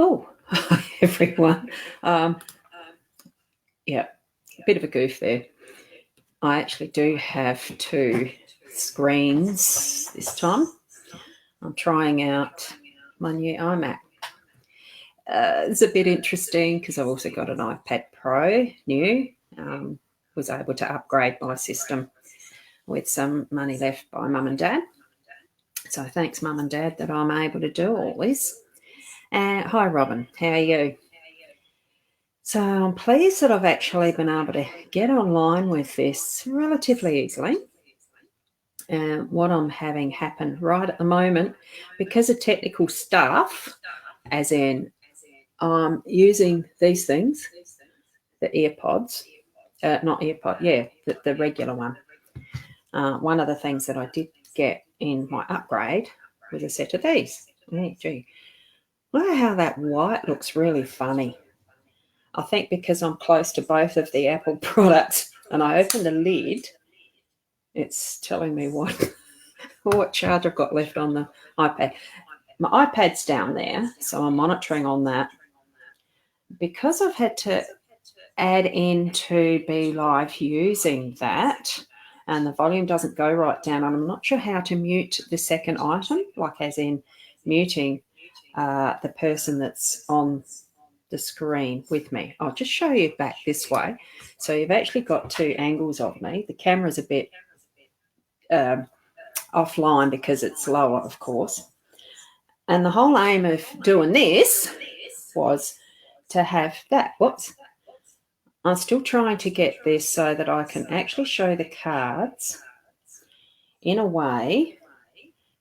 Oh, hi everyone. Yeah, a bit of a goof there. I actually do have two screens this time. I'm trying out my new iMac. It's a bit interesting because I've also got an iPad Pro new. Was able to upgrade my system with some money left by Mum and Dad. So thanks, Mum and Dad, that I'm able to do all this. Hi, Robin. How are you? So I'm pleased that I've actually been able to get online with this relatively easily. What I'm having happen right at the moment, because of technical stuff, as in I'm using these things, the AirPods, not AirPod, yeah, the regular one. One of the things that I did get in my upgrade was a set of these. Oh, gee. Look at how that white looks really funny. I think because I'm close to both of the Apple products and I opened the lid, it's telling me what charge I've got left on the iPad. My iPad's down there, so I'm monitoring on that. Because I've had to add in to be live using that, and the volume doesn't go right down, and I'm not sure how to mute the second item, like as in muting the person that's on the screen with me. I'll just show you back this way. So you've actually got two angles of me. The camera's a bit offline because it's lower, of course. And the whole aim of doing this was to have that. Whoops. I'm still trying to get this so that I can actually show the cards in a way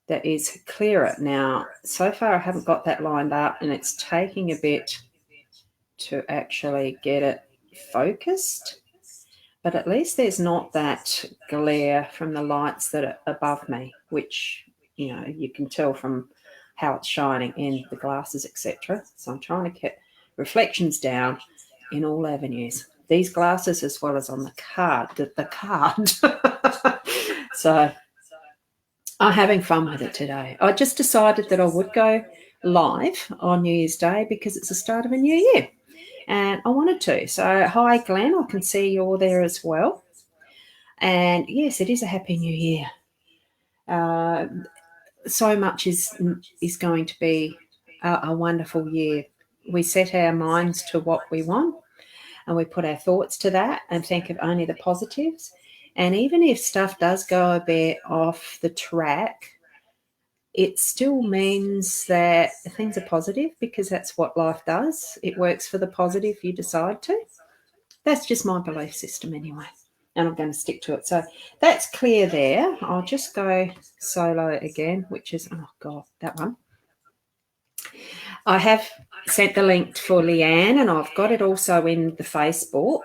that is clearer. Now, so far I haven't got that lined up and it's taking a bit to actually get it focused. But at least there's not that glare from the lights that are above me, which, you know, you can tell from how it's shining in the glasses, etc. So I'm trying to get reflections down in all avenues. These glasses as well as on the card. So I'm having fun with it today. I just decided that I would go live on New Year's Day because it's the start of a new year. And I wanted to. So, hi, Glenn. I can see you're there as well. And yes, it is a happy new year. So much is going to be a wonderful year. We set our minds to what we want and we put our thoughts to that and think of only the positives. And even if stuff does go a bit off the track, it still means that things are positive because that's what life does. It works for the positive you decide to. That's just my belief system anyway, and I'm going to stick to it. So that's clear there. I'll just go solo again, which is, oh God, that one. I have sent the link for Leanne and I've got it also in the Facebook.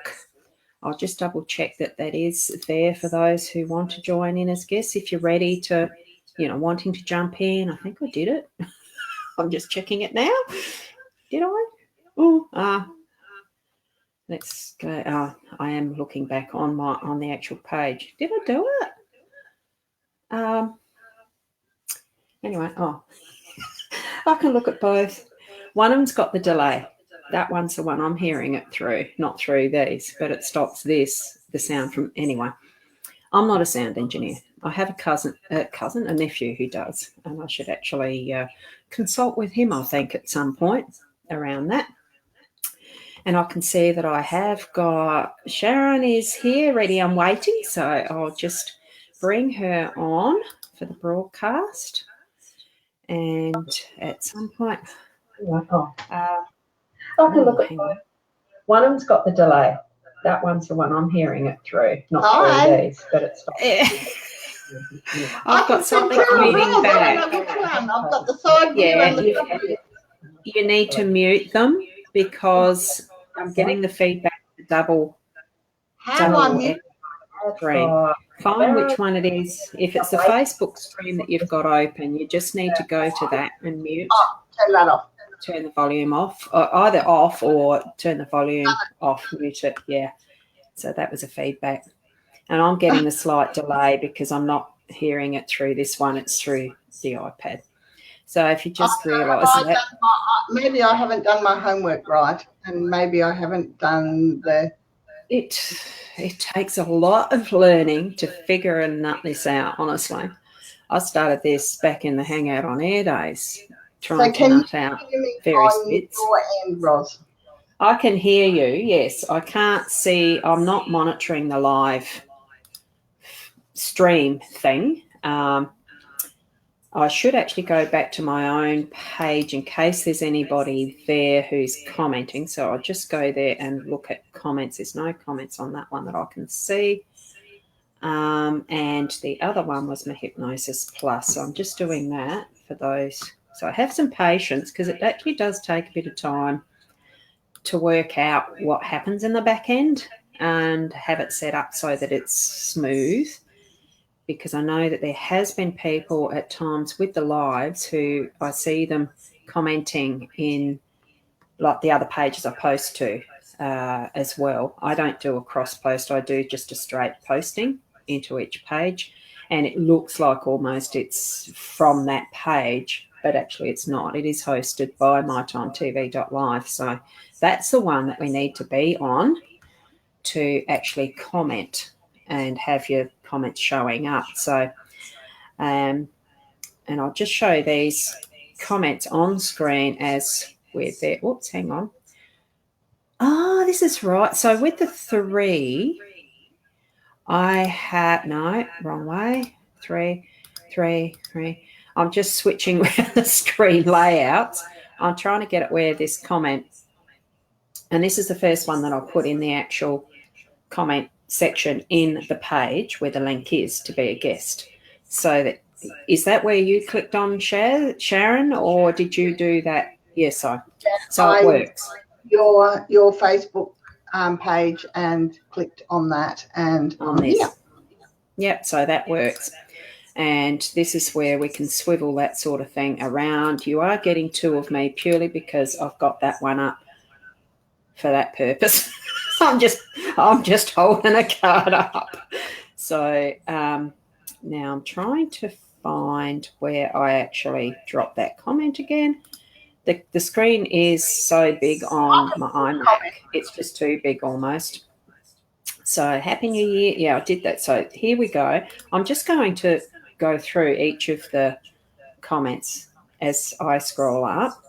I'll just double check that is there for those who want to join in as guests. If you're ready to, wanting to jump in, I think I did it. I'm just checking it now. Did I? Oh, let's go. I am looking back on the actual page. Did I do it? Anyway, I can look at both. One of them's got the delay. That one's the one I'm hearing it through, not through these, but it stops the sound from anyway. I'm not a sound engineer. I have a nephew who does, and I should actually consult with him, I think, at some point around that. And I can see that I have got Sharon is here, ready. I'm waiting, so I'll just bring her on for the broadcast. And at some point, I can look at both. One of them's got the delay. That one's the one I'm hearing it through, not through these, but it's not. I've got something moving back. I've got the side view and the you need to mute them because I'm getting the feedback double screen. Find which one it is. If it's the Facebook stream that you've got open, you just need to go to that and mute. Turn that off. Turn the volume off, either off or turn the volume off, mute it. Yeah. So that was a feedback. And I'm getting a slight delay because I'm not hearing it through this one. It's through the iPad. So if you just realise that. Maybe I haven't done my homework right, and maybe I haven't done the... It takes a lot of learning to figure and nut this out, honestly. I started this back in the Hangout on Air days, trying to nut out various bits. Your end, Ros? I can hear you, yes. I can't see, I'm not monitoring the live stream thing. I should actually go back to my own page in case there's anybody there who's commenting. So I'll just go there and look at comments. There's no comments on that one that I can see. And the other one was my Hypnosis Plus. So I'm just doing that for those. So I have some patience because it actually does take a bit of time to work out what happens in the back end and have it set up so that it's smooth. Because I know that there has been people at times with the lives who I see them commenting in like the other pages I post to as well. I don't do a cross post. I do just a straight posting into each page, and it looks like almost it's from that page, but actually it's not. It is hosted by mytimetv.live. So that's the one that we need to be on to actually comment and have your comments showing up. So, and I'll just show these comments on screen as we're there. Oops, hang on. Oh, this is right. So with the 3, I have, no, wrong way. 3. I'm just switching around the screen layouts. I'm trying to get it where this comment, and this is the first one that I'll put in the actual comment section in the page where the link is to be a guest. So that, is that where you clicked on, Sharon, or did you do that? Yes, so it works. Your Facebook page and clicked on that and on this. Here. Yep, so that works. And this is where we can swivel that sort of thing around. You are getting 2 of me purely because I've got that one up for that purpose. I'm just holding a card up. So now I'm trying to find where I actually drop that comment again. The screen is so big on my iMac. It's just too big almost. So Happy New Year. Yeah, I did that. So here we go. I'm just going to go through each of the comments as I scroll up.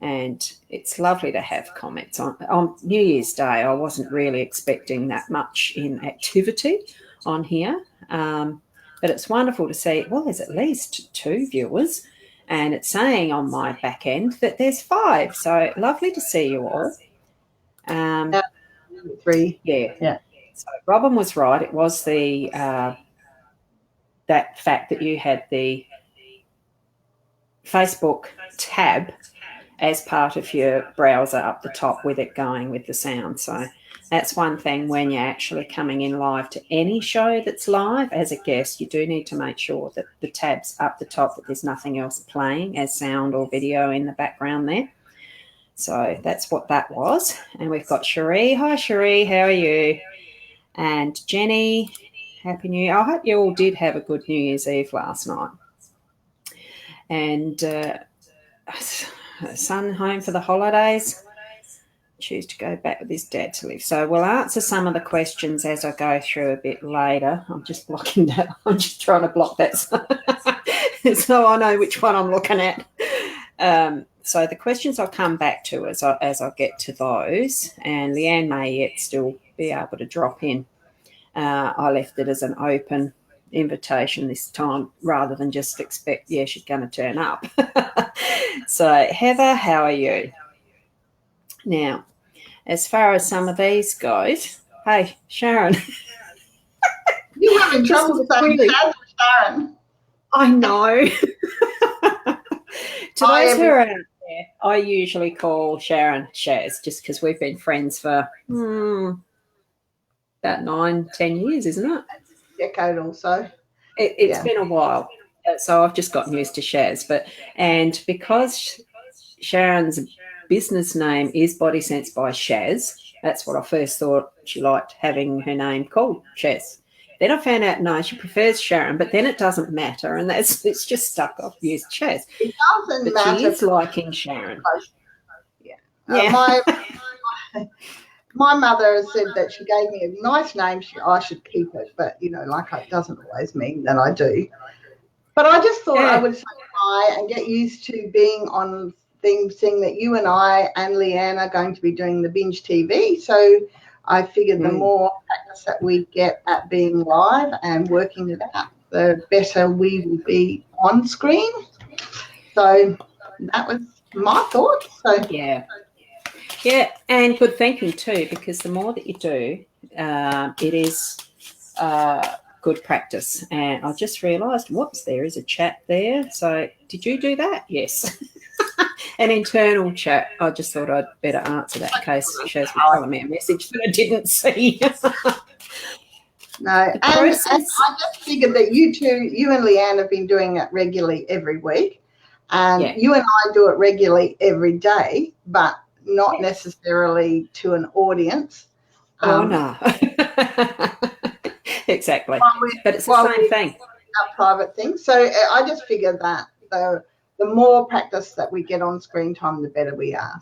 And it's lovely to have comments. On New Year's Day, I wasn't really expecting that much in activity on here. But it's wonderful to see, well, there's at least 2 viewers. And it's saying on my back end that there's 5. So lovely to see you all. 3. Yeah. So Robin was right. It was the that fact that you had the Facebook tab as part of your browser up the top with it going with the sound. So that's one thing when you're actually coming in live to any show that's live as a guest, you do need to make sure that the tab's up the top, that there's nothing else playing as sound or video in the background there. So that's what that was. And we've got Cherie. Hi, Cherie. How are you? And Jenny, Happy New Year. I hope you all did have a good New Year's Eve last night. And son home for the holidays. Choose to go back with his dad to live. So we'll answer some of the questions as I go through a bit later. I'm just blocking that. I'm just trying to block that so I know which one I'm looking at. So the questions I'll come back to as I get to those, and Leanne may yet still be able to drop in. I left it as an open invitation this time rather than just expect, yeah, she's going to turn up. So Heather, how are you? Now, as far as some of these goes, hey, Sharon. You're having trouble saying Sharon. I know. To those who are out there, I usually call Sharon Shaz just because we've been friends for about 9-10 years, isn't it? A decade or so. It's been a while. So I've just gotten used to Shaz. And because Sharon's business name is Body Sense by Shaz, that's what I first thought she liked having her name called Shaz. Then I found out, no, she prefers Sharon, but then it doesn't matter, and it's just stuck. I've used Chaz. It doesn't But matter. she is liking Sharon. Yeah. Yeah. My mother said that she gave me a nice name. I should keep it, but like it doesn't always mean that I do. But I just thought I would say hi and get used to being on things, seeing that you and I and Leanne are going to be doing the binge TV. So I figured the more practice that we get at being live and working it out, the better we will be on screen. So that was my thoughts. So yeah, and good thinking too, because the more that you do, it is good practice. And I just realised, whoops, there is a chat there. So did you do that? Yes. An internal chat. I just thought I'd better answer that in case Shaz was telling me a message that I didn't see. No, and I just figured that you and Leanne have been doing it regularly every week, and you and I do it regularly every day, but not necessarily to an audience. Oh, no. Exactly. But it's the same thing. Our private thing. So I just figured that the more practice that we get on screen time, the better we are.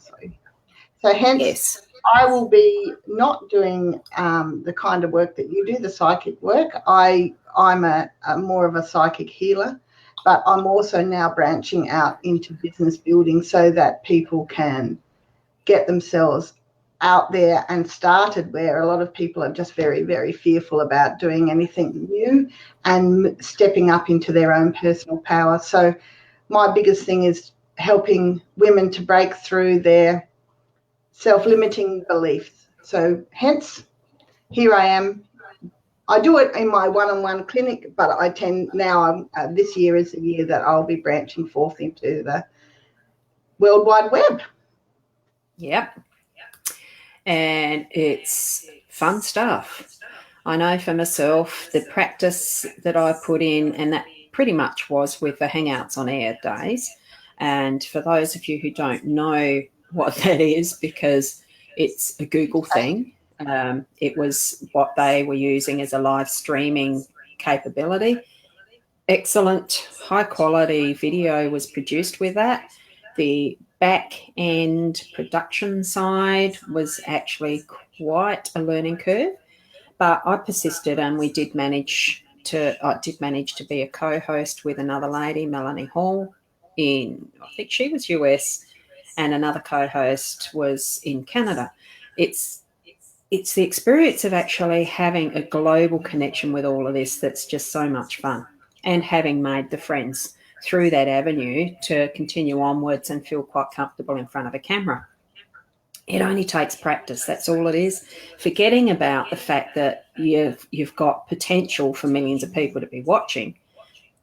So hence, I will be not doing the kind of work that you do, the psychic work. I'm a more of a psychic healer, but I'm also now branching out into business building so that people can get themselves out there and started, where a lot of people are just very, very fearful about doing anything new and stepping up into their own personal power. So my biggest thing is helping women to break through their self-limiting beliefs. So hence, here I am. I do it in my one-on-one clinic, but I tend now, this year is the year that I'll be branching forth into the World Wide Web. Yep. And it's fun stuff. I know for myself, the practice that I put in, and that pretty much was with the Hangouts on Air days. And for those of you who don't know what that is, because it's a Google thing, it was what they were using as a live streaming capability. Excellent, high quality video was produced with that. The back end production side was actually quite a learning curve, but I persisted, and I did manage to be a co-host with another lady, Melanie Hall, I think she was US, and another co-host was in Canada. It's the experience of actually having a global connection with all of this that's just so much fun, and having made the friends through that avenue to continue onwards and feel quite comfortable in front of a camera. It only takes practice. That's all it is. Forgetting about the fact that you've got potential for millions of people to be watching.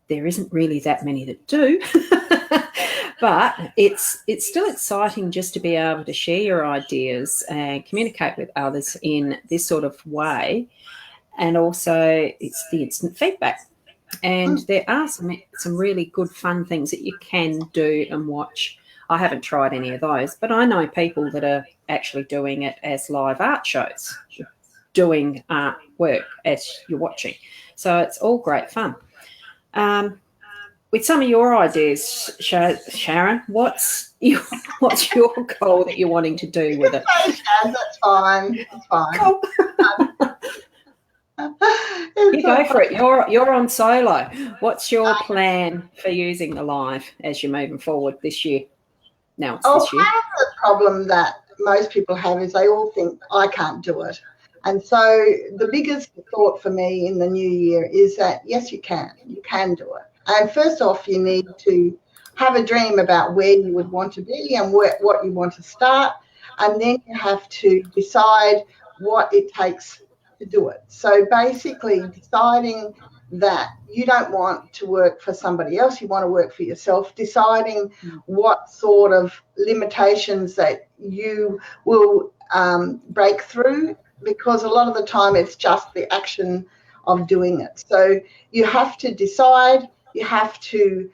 There isn't really that many that do, but it's still exciting just to be able to share your ideas and communicate with others in this sort of way. And also, it's the instant feedback. And there are some really good fun things that you can do and watch. I haven't tried any of those, but I know people that are actually doing it as live art shows, doing art work as you're watching. So it's all great fun. With some of your ideas, Sharon, what's your goal that you're wanting to do with it? That's fine. That's fine. Cool. You go for it. You're on solo. What's your plan for using the live as you're moving forward this year? Now it's this year. Part of the problem that most people have is they all think I can't do it. And so the biggest thought for me in the new year is that, yes, you can do it. And first off, you need to have a dream about where you would want to be and what you want to start. And then you have to decide what it takes to do it. So basically deciding that you don't want to work for somebody else, you want to work for yourself, deciding what sort of limitations that you will break through, because a lot of the time it's just the action of doing it. So you have to decide, you have to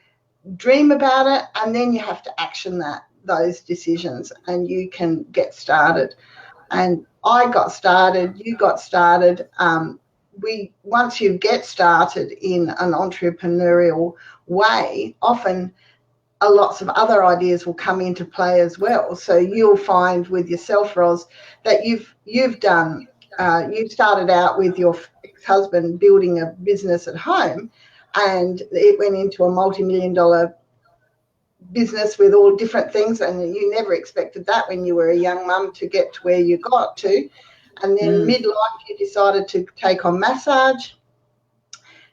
dream about it, and then you have to action those decisions, and you can get started. And I got started, you got started once you get started in an entrepreneurial way, often lots of other ideas will come into play as well. So you'll find with yourself, Ros, that you've done. You started out with your ex-husband building a business at home, and it went into a multi-million-dollar business with all different things, and you never expected that when you were a young mum to get to where you got to. And then midlife, you decided to take on massage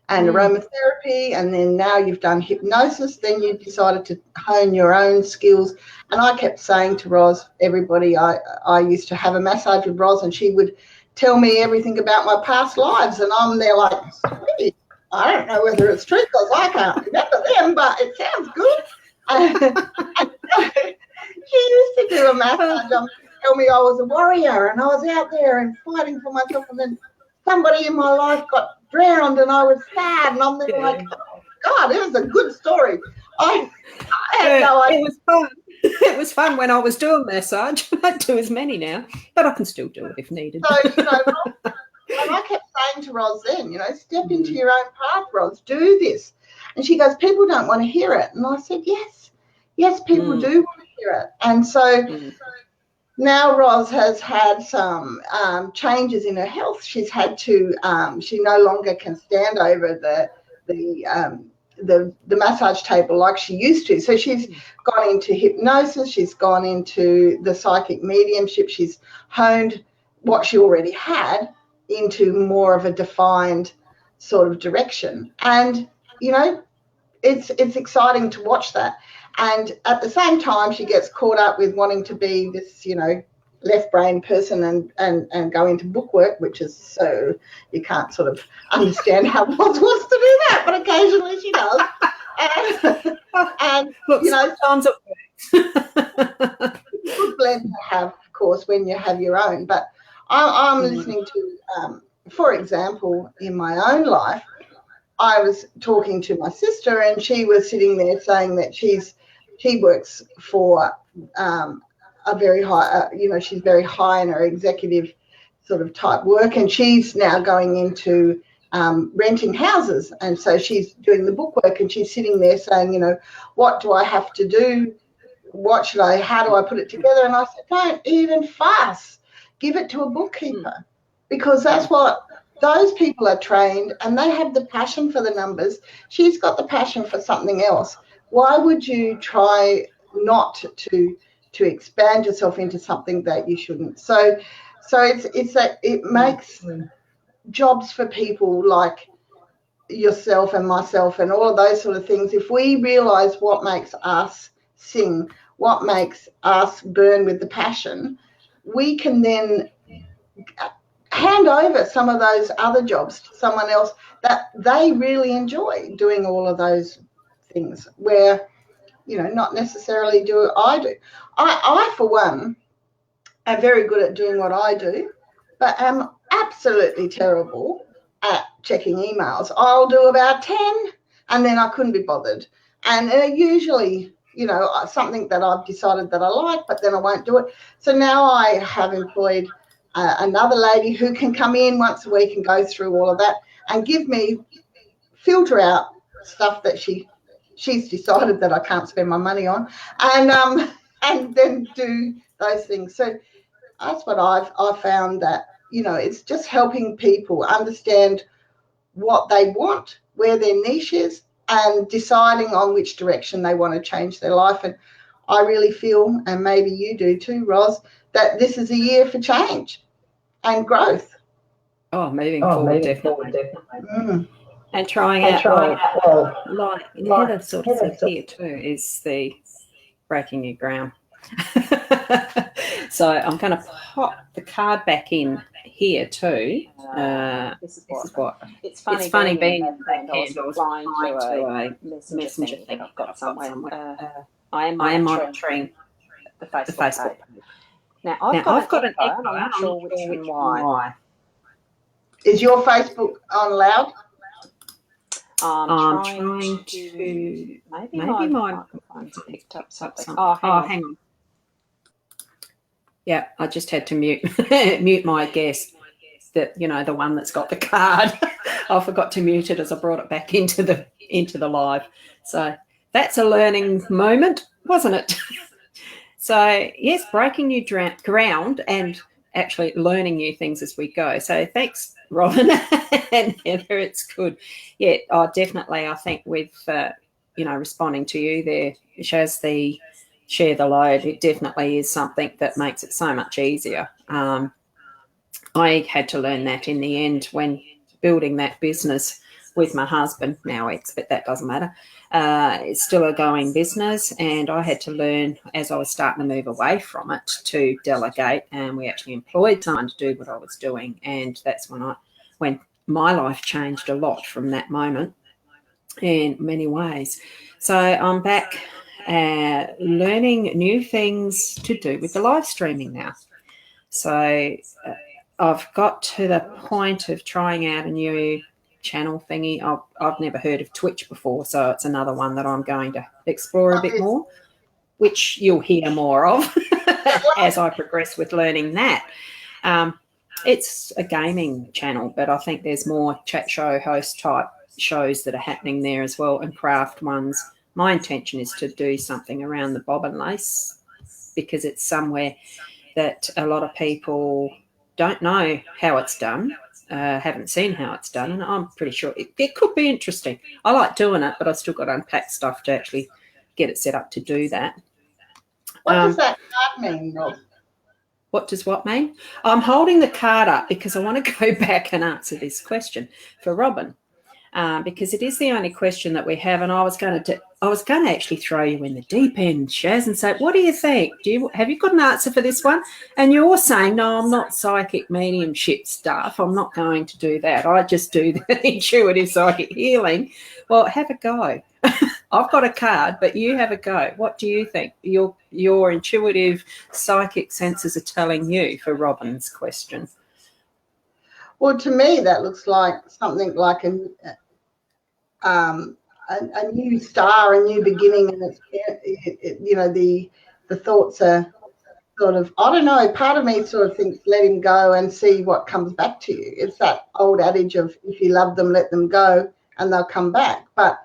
and aromatherapy, and then now you've done hypnosis. Then you decided to hone your own skills. And I kept saying to Ros, everybody, I used to have a massage with Ros, and she would tell me everything about my past lives, and I'm there like, hey, I don't know whether it's true because I can't remember them, but it sounds good. And she used to do a massage, tell me I was a warrior and I was out there and fighting for myself, and then somebody in my life got drowned and I was sad, and I'm there like, oh, God, it was a good story. I had no idea. It was fun. It was fun when I was doing massage. I don't do as many now, but I can still do it if needed. So, and I kept saying to Ros then, step into your own path, Ros, do this. And she goes, people don't want to hear it. And I said, yes, people do want to hear it. And so now Ros has had some changes in her health. She's had to, she no longer can stand over the massage table like she used to. So she's gone into hypnosis. She's gone into the psychic mediumship. She's honed what she already had into more of a defined sort of direction. And, it's exciting to watch that. And at the same time, she gets caught up with wanting to be this, left brain person and go into bookwork, which is so you can't sort of understand how Ros wants to do that, but occasionally she does. And look, sometimes it works. Good blend to have, of course, when you have your own. But I'm listening to, for example, in my own life, I was talking to my sister, and she was sitting there saying that she works for a very high, she's very high in her executive sort of type work, and she's now going into renting houses. And so she's doing the bookwork, and she's sitting there saying, what do I have to do? How do I put it together? And I said, don't even fuss. Give it to a bookkeeper, because that's what those people are trained, and they have the passion for the numbers. She's got the passion for something else. Why would you try not to expand yourself into something that you shouldn't? So it's that it makes jobs for people like yourself and myself and all of those sort of things. If we realise what makes us sing, what makes us burn with the passion, we can then hand over some of those other jobs to someone else that they really enjoy doing all of those things, where, not necessarily do I do. I, for one, am very good at doing what I do, but am absolutely terrible at checking emails. I'll do about 10 and then I couldn't be bothered. And usually, something that I've decided that I like, but then I won't do it. So now I have employed another lady who can come in once a week and go through all of that and filter out stuff that she's decided that I can't spend my money on, and then do those things. So that's what I've found, that it's just helping people understand what they want, where their niche is, and deciding on which direction they want to change their life. And I really feel, and maybe you do too, Ros, that this is a year for change and growth. Oh, moving forward, definitely. And trying out, like Heather sort of said here too, is the breaking new ground. So I'm going to pop the card back in here too. This is what it's funny being in the back end. I was replying to a messenger thing I've got somewhere. I am monitoring the Facebook page. Now I've got an echo, and I'm not sure which and why. Is your Facebook on loud? I'm trying to. Maybe my microphone's picked up something. Oh, hang on. Yeah, I just had to mute my guest. the one that's got the card. I forgot to mute it as I brought it back into the live. So that's a learning moment, wasn't it? So yes, breaking new ground and actually learning new things as we go. So thanks, Robin and Heather. It's good. Yeah, definitely. I think with responding to you there, Shaz, the share the load, it definitely is something that makes it so much easier. I had to learn that in the end when building that business with my husband, now ex, but that doesn't matter. It's still a going business, and I had to learn as I was starting to move away from it to delegate, and we actually employed someone to do what I was doing, and that's when my life changed a lot from that moment in many ways. So I'm back learning new things to do with the live streaming now. So I've got to the point of trying out a new channel thingy. I've never heard of Twitch before, so it's another one that I'm going to explore a bit more, which you'll hear more of as I progress with learning that. It's a gaming channel, but I think there's more chat show host type shows that are happening there as well, and craft ones. My intention is to do something around the bobbin lace, because it's somewhere that a lot of people don't know how it's done, haven't seen how it's done, and I'm pretty sure it could be interesting. I like doing it, but I've still got to unpack stuff to actually get it set up to do that. What does that card mean, Rob? What does what mean? I'm holding the card up because I want to go back and answer this question for Robin, because it is the only question that we have, and I was going to actually throw you in the deep end, Shaz, and say, what do you think? Have you got an answer for this one? And you're saying, no, I'm not psychic mediumship stuff. I'm not going to do that. I just do the intuitive psychic healing. Well, have a go. I've got a card, but you have a go. What do you think? Your intuitive psychic senses are telling you for Robin's question. Well, to me, that looks like something like a new star, a new beginning, and the thoughts are sort of, I don't know, part of me sort of thinks let him go and see what comes back to you. It's that old adage of if you love them, let them go and they'll come back. But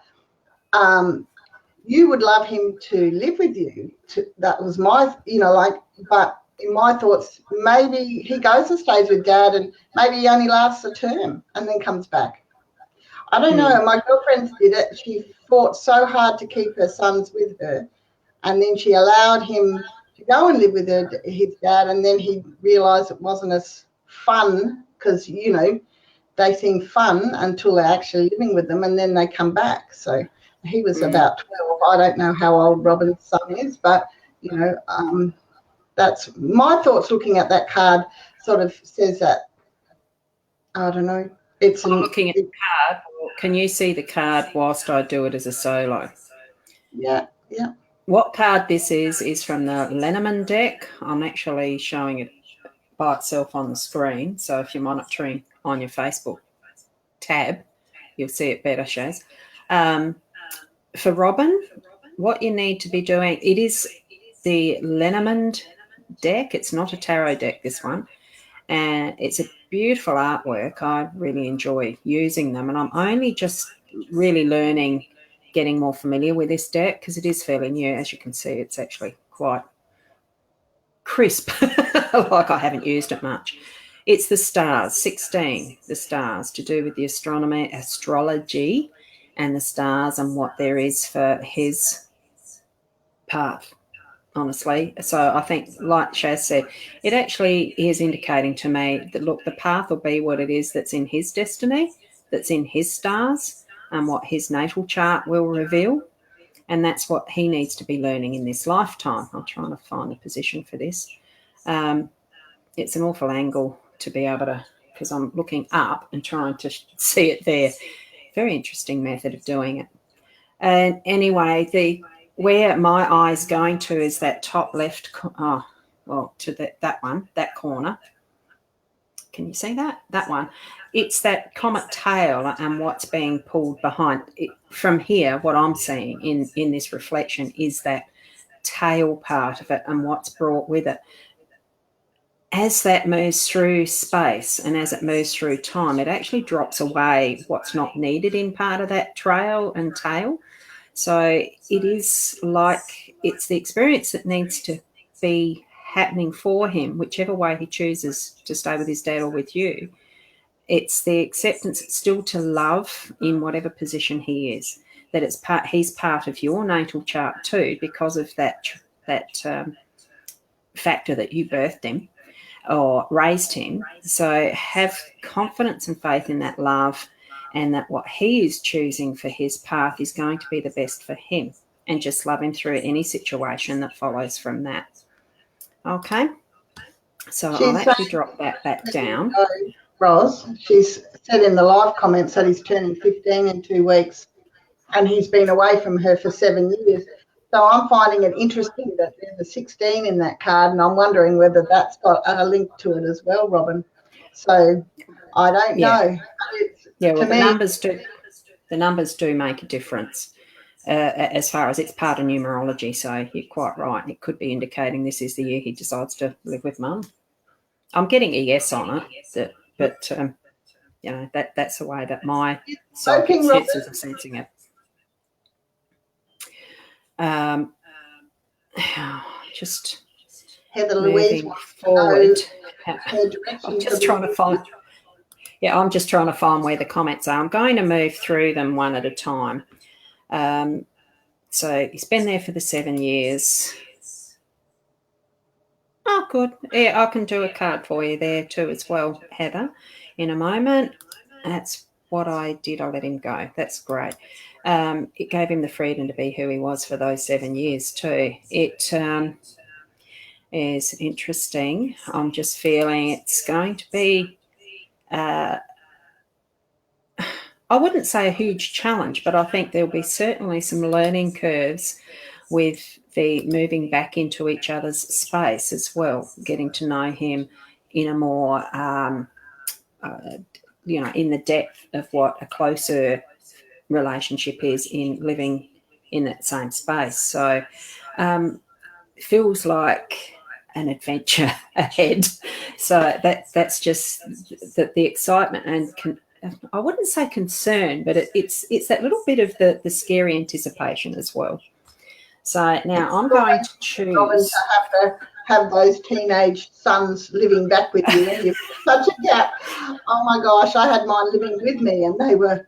you would love him to live with you. That was my, but in my thoughts, maybe he goes and stays with Dad, and maybe he only lasts a term and then comes back. I don't know. My girlfriend did it. She fought so hard to keep her sons with her, and then she allowed him to go and live with his dad, and then he realised it wasn't as fun, because, they seem fun until they're actually living with them, and then they come back. So he was about 12. I don't know how old Robin's son is, but, that's my thoughts looking at that card. Sort of says that, I don't know. I'm looking at the card. Can you see the card whilst I do it as a solo? Yeah. What card this is from the Lenormand deck. I'm actually showing it by itself on the screen. So if you're monitoring on your Facebook tab, you'll see it better, Shaz. For Robin, what you need to be doing, it is the Lenormand deck. It's not a tarot deck, this one. And it's a beautiful artwork. I really enjoy using them, and I'm only just really learning, getting more familiar with this deck, because it is fairly new. As you can see, it's actually quite crisp, like I haven't used it much. It's the stars, 16, the stars, to do with the astrology and the stars and what there is for his path. Honestly. So I think, like Shaz said, it actually is indicating to me that, look, the path will be what it is that's in his destiny, that's in his stars, and what his natal chart will reveal. And that's what he needs to be learning in this lifetime. I'm trying to find a position for this. It's an awful angle to be able to, because I'm looking up and trying to see it there. Very interesting method of doing it. And anyway, where my eye's going to is that top left, to that one, that corner. Can you see that? That one. It's that comet tail and what's being pulled behind it. From here, what I'm seeing in this reflection is that tail part of it and what's brought with it. as that moves through space and as it moves through time, it actually drops away what's not needed in part of that trail and tail. So it is like it's the experience that needs to be happening for him, whichever way he chooses to stay with his dad or with you. It's the acceptance still to love in whatever position he is, that he's part of your natal chart too, because of that factor that you birthed him or raised him. So have confidence and faith in that love, and that what he is choosing for his path is going to be the best for him, and just love him through any situation that follows from that. Okay, so I'll actually drop that back down. Ros, she's said in the live comments that he's turning 15 in 2 weeks, and he's been away from her for 7 years. So I'm finding it interesting that there's a 16 in that card, and I'm wondering whether that's got a link to it as well, Robin. So I don't know. Well, the numbers do make a difference as far as it's part of numerology. So you're quite right. It could be indicating this is the year he decides to live with mum. I'm getting a yes on it, but you know, that's the way that my psychic senses are sensing it. Just Heather Louise forward. I'm just trying to find. Yeah, I'm just trying to find where the comments are. I'm going to move through them one at a time. So he's been there for the 7 years. Oh, good. Yeah, I can do a card for you there too as well, Heather, in a moment. That's what I did. I let him go. That's great. It gave him the freedom to be who he was for those 7 years too. It is interesting. I'm just feeling it's going to be, I wouldn't say a huge challenge, but I think there'll be certainly some learning curves with the moving back into each other's space as well, getting to know him in a more, in the depth of what a closer relationship is in living in that same space. So feels like an adventure ahead. So that's just the excitement and I wouldn't say concern, but it's that little bit of the scary anticipation as well. So now I'm going to choose. To have to have those teenage sons living back with you, and you've such a gap. Oh my gosh, I had mine living with me, and they were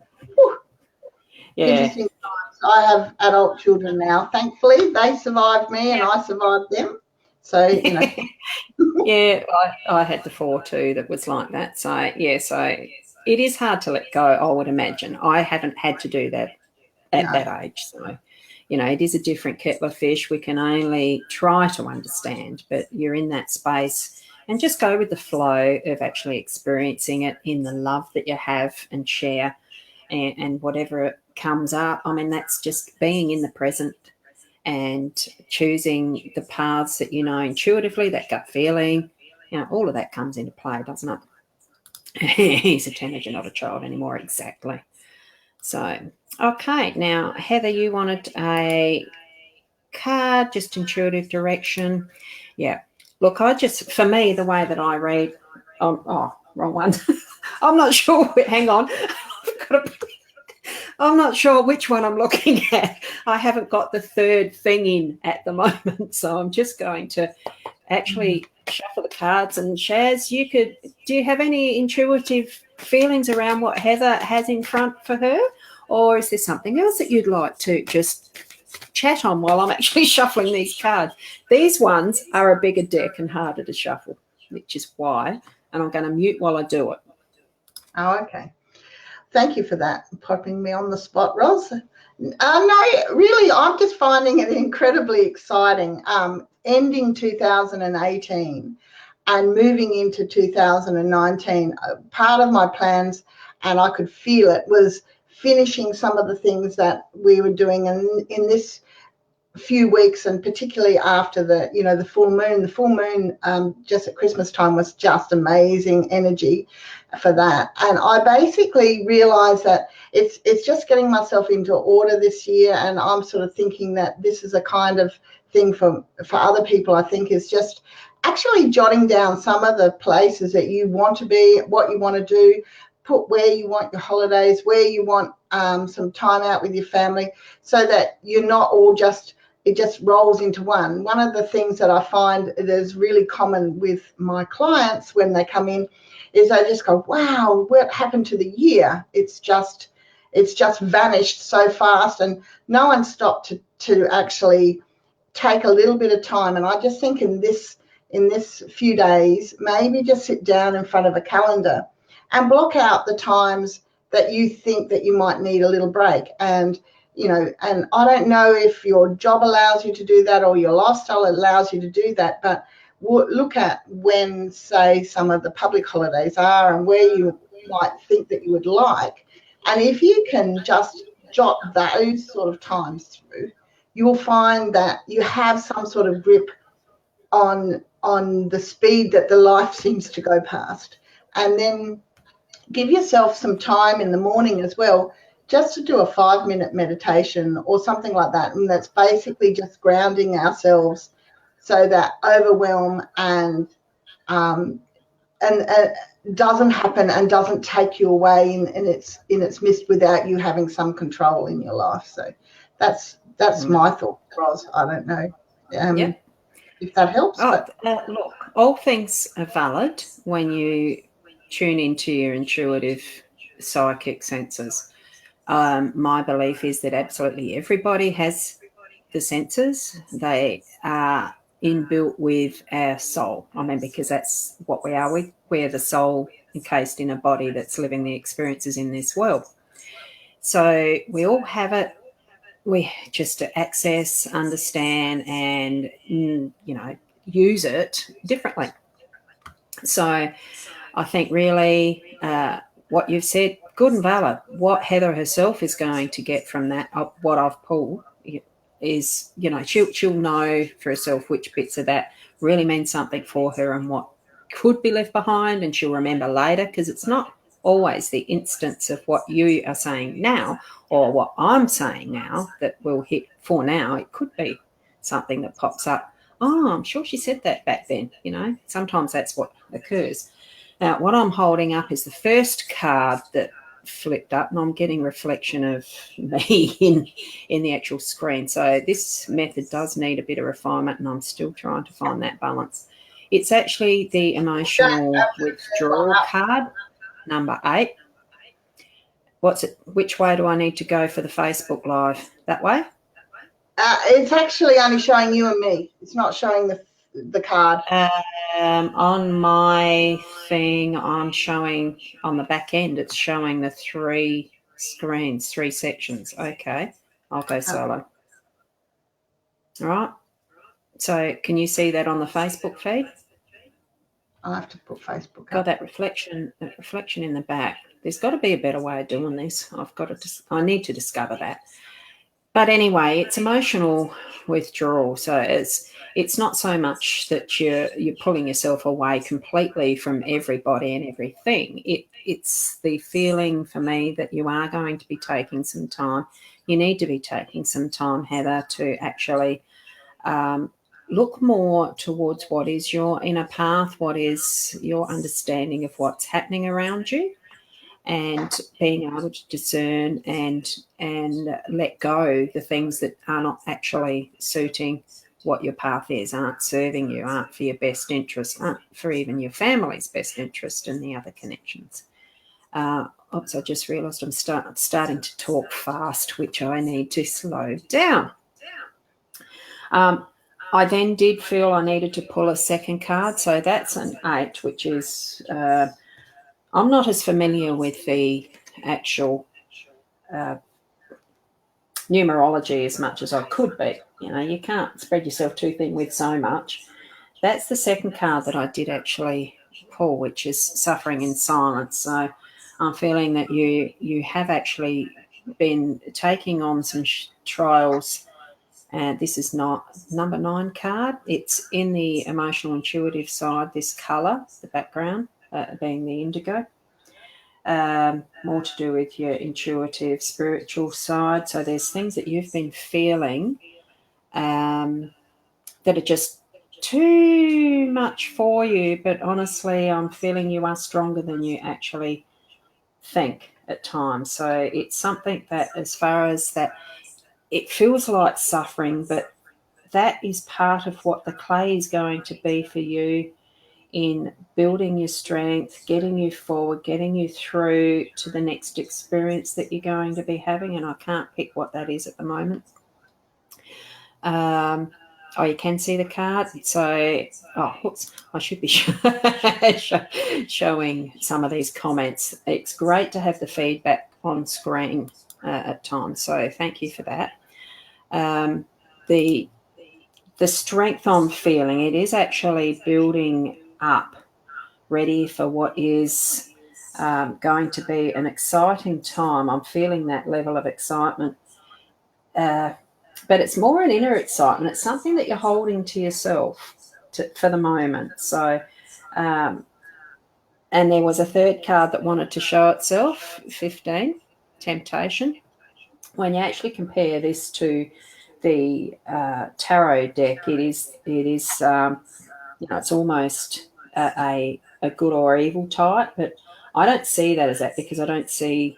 interesting times. I have adult children now. Thankfully, they survived me, and I survived them. So you know. Yeah, I had the 4 too. That was like that. So yeah, so it is hard to let go. I would imagine. I haven't had to do that at that age, so. You know, it is a different kettle of fish. We can only try to understand, but you're in that space and just go with the flow of actually experiencing it in the love that you have and share and whatever comes up. I mean, that's just being in the present and choosing the paths that you know intuitively, that gut feeling. You know, all of that comes into play, doesn't it? He's a teenager, not a child anymore, exactly. So, okay, now, Heather, you wanted a card, just intuitive direction. Yeah, look, for me, the way that I read, wrong one. I'm not sure, hang on. I'm not sure which one I'm looking at. I haven't got the third thing in at the moment, so I'm just going to actually shuffle the cards. And Shaz, do you have any intuitive feelings around what Heather has in front for her, or is there something else that you'd like to just chat on while I'm actually shuffling these cards? These ones are a bigger deck and harder to shuffle, which is why, and I'm going to mute while I do it. Oh, okay. Thank you for that, popping me on the spot, Ros. No, really, I'm just finding it incredibly exciting. Ending 2018 and moving into 2019, part of my plans, and I could feel it, was finishing some of the things that we were doing in this few weeks, and particularly after the full moon. The full moon just at Christmas time was just amazing energy for that. And I basically realized that it's just getting myself into order this year, and I'm sort of thinking that this is a kind of thing for other people, I think, is just actually jotting down some of the places that you want to be, what you want to do, put where you want your holidays, where you want some time out with your family, so that you're not all just, it just rolls into one. One of the things that I find that is really common with my clients when they come in is they just go, wow, what happened to the year? It's just vanished so fast, and no one stopped to actually take a little bit of time. And I just think in this few days, maybe just sit down in front of a calendar and block out the times that you think that you might need a little break. And and I don't know if your job allows you to do that or your lifestyle allows you to do that, but look at when, say, some of the public holidays are and where you might think that you would like. And if you can just jot those sort of times through, you'll find that you have some sort of grip on the speed that the life seems to go past. And then give yourself some time in the morning as well, just to do a 5-minute meditation or something like that. And that's basically just grounding ourselves so that overwhelm and doesn't happen and doesn't take you away in its midst without you having some control in your life. So that's my thought, Ros. I don't know if that helps. Look, all things are valid when you tune into your intuitive psychic senses. My belief is that absolutely everybody has the senses. They are inbuilt with our soul. I mean, because that's what we are. We're the soul encased in a body that's living the experiences in this world. So we all have it. We just to access, understand, and use it differently. So I think really what you've said, good and valid. What Heather herself is going to get from that, what I've pulled, is, she'll know for herself which bits of that really mean something for her and what could be left behind, and she'll remember later, because it's not always the instance of what you are saying now or what I'm saying now that will hit for now. It could be something that pops up. Oh, I'm sure she said that back then. Sometimes that's what occurs. Now, what I'm holding up is the first card that flipped up, and I'm getting reflection of me in the actual screen. So this method does need a bit of refinement, and I'm still trying to find that balance. It's actually the emotional withdrawal card, number 8. What's it? Which way do I need to go for the Facebook Live? That way? It's actually only showing you and me. It's not showing the card. On my thing, I'm showing on the back end, it's showing the 3 screens, 3 sections. Okay, I'll go solo. All right. So can you see that on the Facebook feed? I'll have to put Facebook up. Got that reflection in the back. There's got to be a better way of doing this. I need to discover that. But anyway, it's emotional withdrawal. So it's not so much that you're pulling yourself away completely from everybody and everything. It's the feeling for me that you are going to be taking some time. You need to be taking some time, Heather, to actually look more towards what is your inner path, what is your understanding of what's happening around you, and being able to discern and let go the things that are not actually suiting what your path is, aren't serving you, aren't for your best interest, aren't for even your family's best interest and the other connections. Oops, I just realised I'm starting to talk fast, which I need to slow down. I then did feel I needed to pull a second card. So that's an 8, which is, I'm not as familiar with the actual numerology as much as I could be. You can't spread yourself too thin with so much. That's the second card that I did actually pull, which is suffering in silence. So I'm feeling that you have actually been taking on some trials. And this is not number 9 card. It's in the emotional intuitive side, this colour, the background being the indigo. More to do with your intuitive, spiritual side. So there's things that you've been feeling that are just too much for you, but honestly, I'm feeling you are stronger than you actually think at times. So it's something that, as far as that, it feels like suffering, but that is part of what the clay is going to be for you in building your strength, getting you forward, getting you through to the next experience that you're going to be having. And I can't pick what that is at the moment. Oh, you can see the card. So, whoops, I should be showing some of these comments. It's great to have the feedback on screen at times. So thank you for that. The strength I'm feeling, it is actually building up, ready for what is going to be an exciting time. I'm feeling that level of excitement. But it's more an inner excitement. It's something that you're holding to yourself for the moment. So, and there was a third card that wanted to show itself, 15, temptation. When you actually compare this to the tarot deck, it is it's almost a good or evil type, but I don't see that as that, because I don't see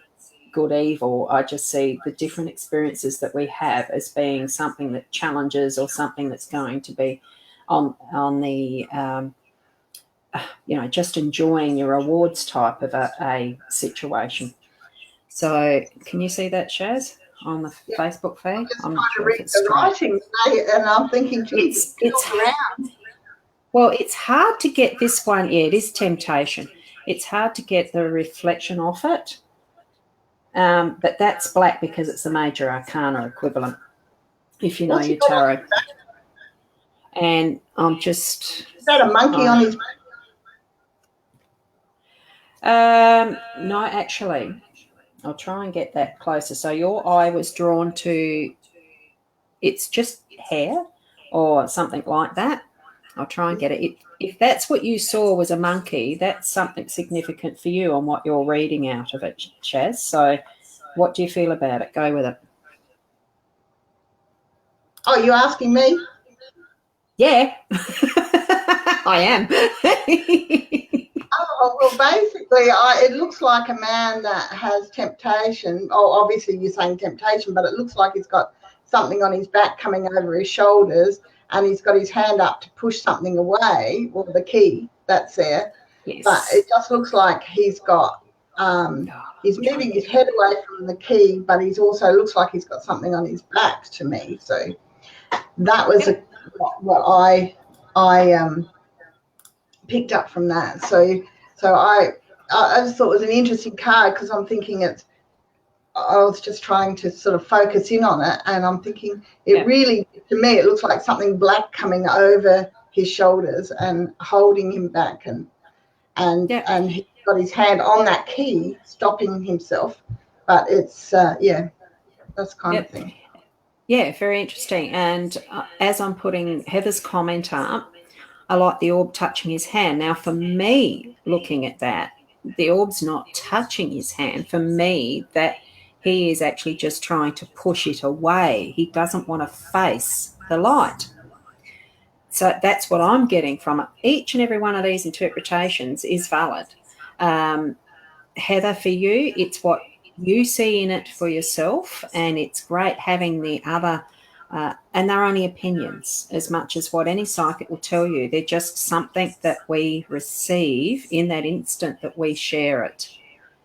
good, evil. I just see the different experiences that we have as being something that challenges, or something that's going to be on the just enjoying your rewards type of a situation. So can you see that, Shaz, on the Facebook feed? I'm not sure if it's the writing, and I'm thinking, geez, it's around. Well, it's hard to get this one. Yeah, it is temptation. It's hard to get the reflection off it. But that's black because it's the major arcana equivalent, if you know your tarot. And I'm just... Is that a monkey on his back? No, actually. I'll try and get that closer. So your eye was drawn to... It's just hair or something like that. I'll try and get it. If that's what you saw was a monkey, that's something significant for you on what you're reading out of it, Shaz. So what do you feel about it? Go with it. Oh, you're asking me? Yeah, I am. Oh, well, basically, it looks like a man that has temptation. Oh, obviously you're saying temptation, but it looks like he's got something on his back coming over his shoulders, and he's got his hand up to push something away, or the key that's there. Yes. But it just looks like he's got, he's moving his head away from the key, but he's also looks like he's got something on his back to me. So that was what I picked up from that. So I just thought it was an interesting card, because I'm thinking I was just trying to sort of focus in on it, and I'm thinking really, to me, it looks like something black coming over his shoulders and holding him back, and he's got his hand on that key, stopping himself. But it's that's kind of thing. Yeah, very interesting. And as I'm putting Heather's comment up, I like the orb touching his hand. Now, for me, looking at that, the orb's not touching his hand. For me, that he is actually just trying to push it away. He doesn't want to face the light. So that's what I'm getting from it. Each and every one of these interpretations is valid. Heather, for you, it's what you see in it for yourself, and it's great having the other, and they're only opinions as much as what any psychic will tell you. They're just something that we receive in that instant that we share it.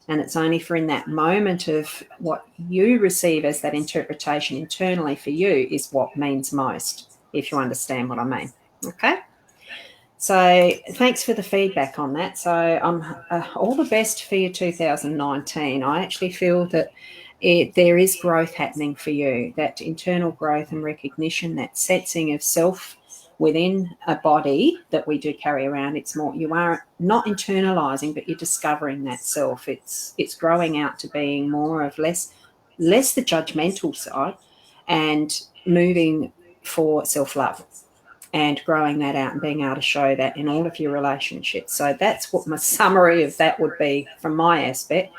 And it's only for in that moment of what you receive as that interpretation internally for you is what means most, if you understand what I mean. Okay? So thanks for the feedback on that. So all the best for your 2019. I actually feel that there is growth happening for you, that internal growth and recognition, that sensing of self within a body that we do carry around. It's more, you are not internalizing, but you're discovering that self. It's growing out to being more of less the judgmental side, and moving for self-love and growing that out and being able to show that in all of your relationships. So that's what my summary of that would be from my aspect.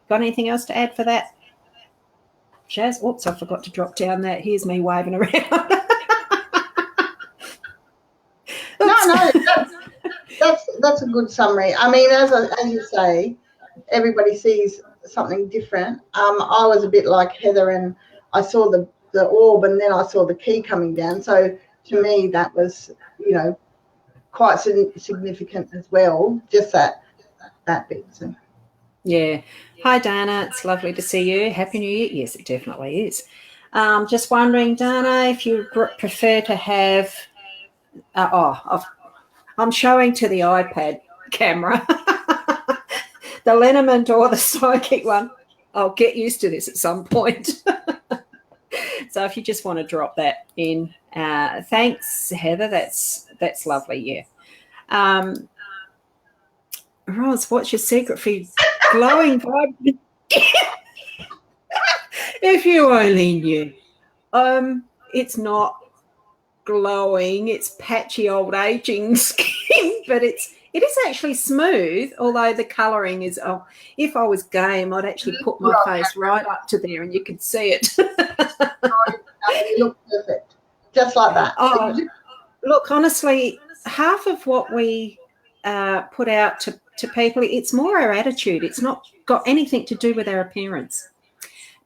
Got anything else to add for that, Shaz? Oops, I forgot to drop down that. Here's me waving around. that's a good summary. I mean, as you say, everybody sees something different. I was a bit like Heather, and I saw the orb, and then I saw the key coming down. So to me, that was, you know, quite significant as well. Just that bit. So. Yeah. Hi, Dana. It's lovely to see you. Happy New Year. Yes, it definitely is. Just wondering, Dana, if you prefer to have. I'm showing to the iPad camera. The Lenormand or the psychic one. I'll get used to this at some point. So if you just want to drop that in, thanks, Heather. That's lovely. Yeah. Roz, what's your secret for glowing vibe? If you only knew. It's not glowing. It's patchy old aging skin, but it is actually smooth, although the colouring is, if I was game, I'd actually put my face right up to there and you could see it. You look perfect. Just like that. Oh, look, honestly, half of what we put out to people, it's more our attitude. It's not got anything to do with our appearance.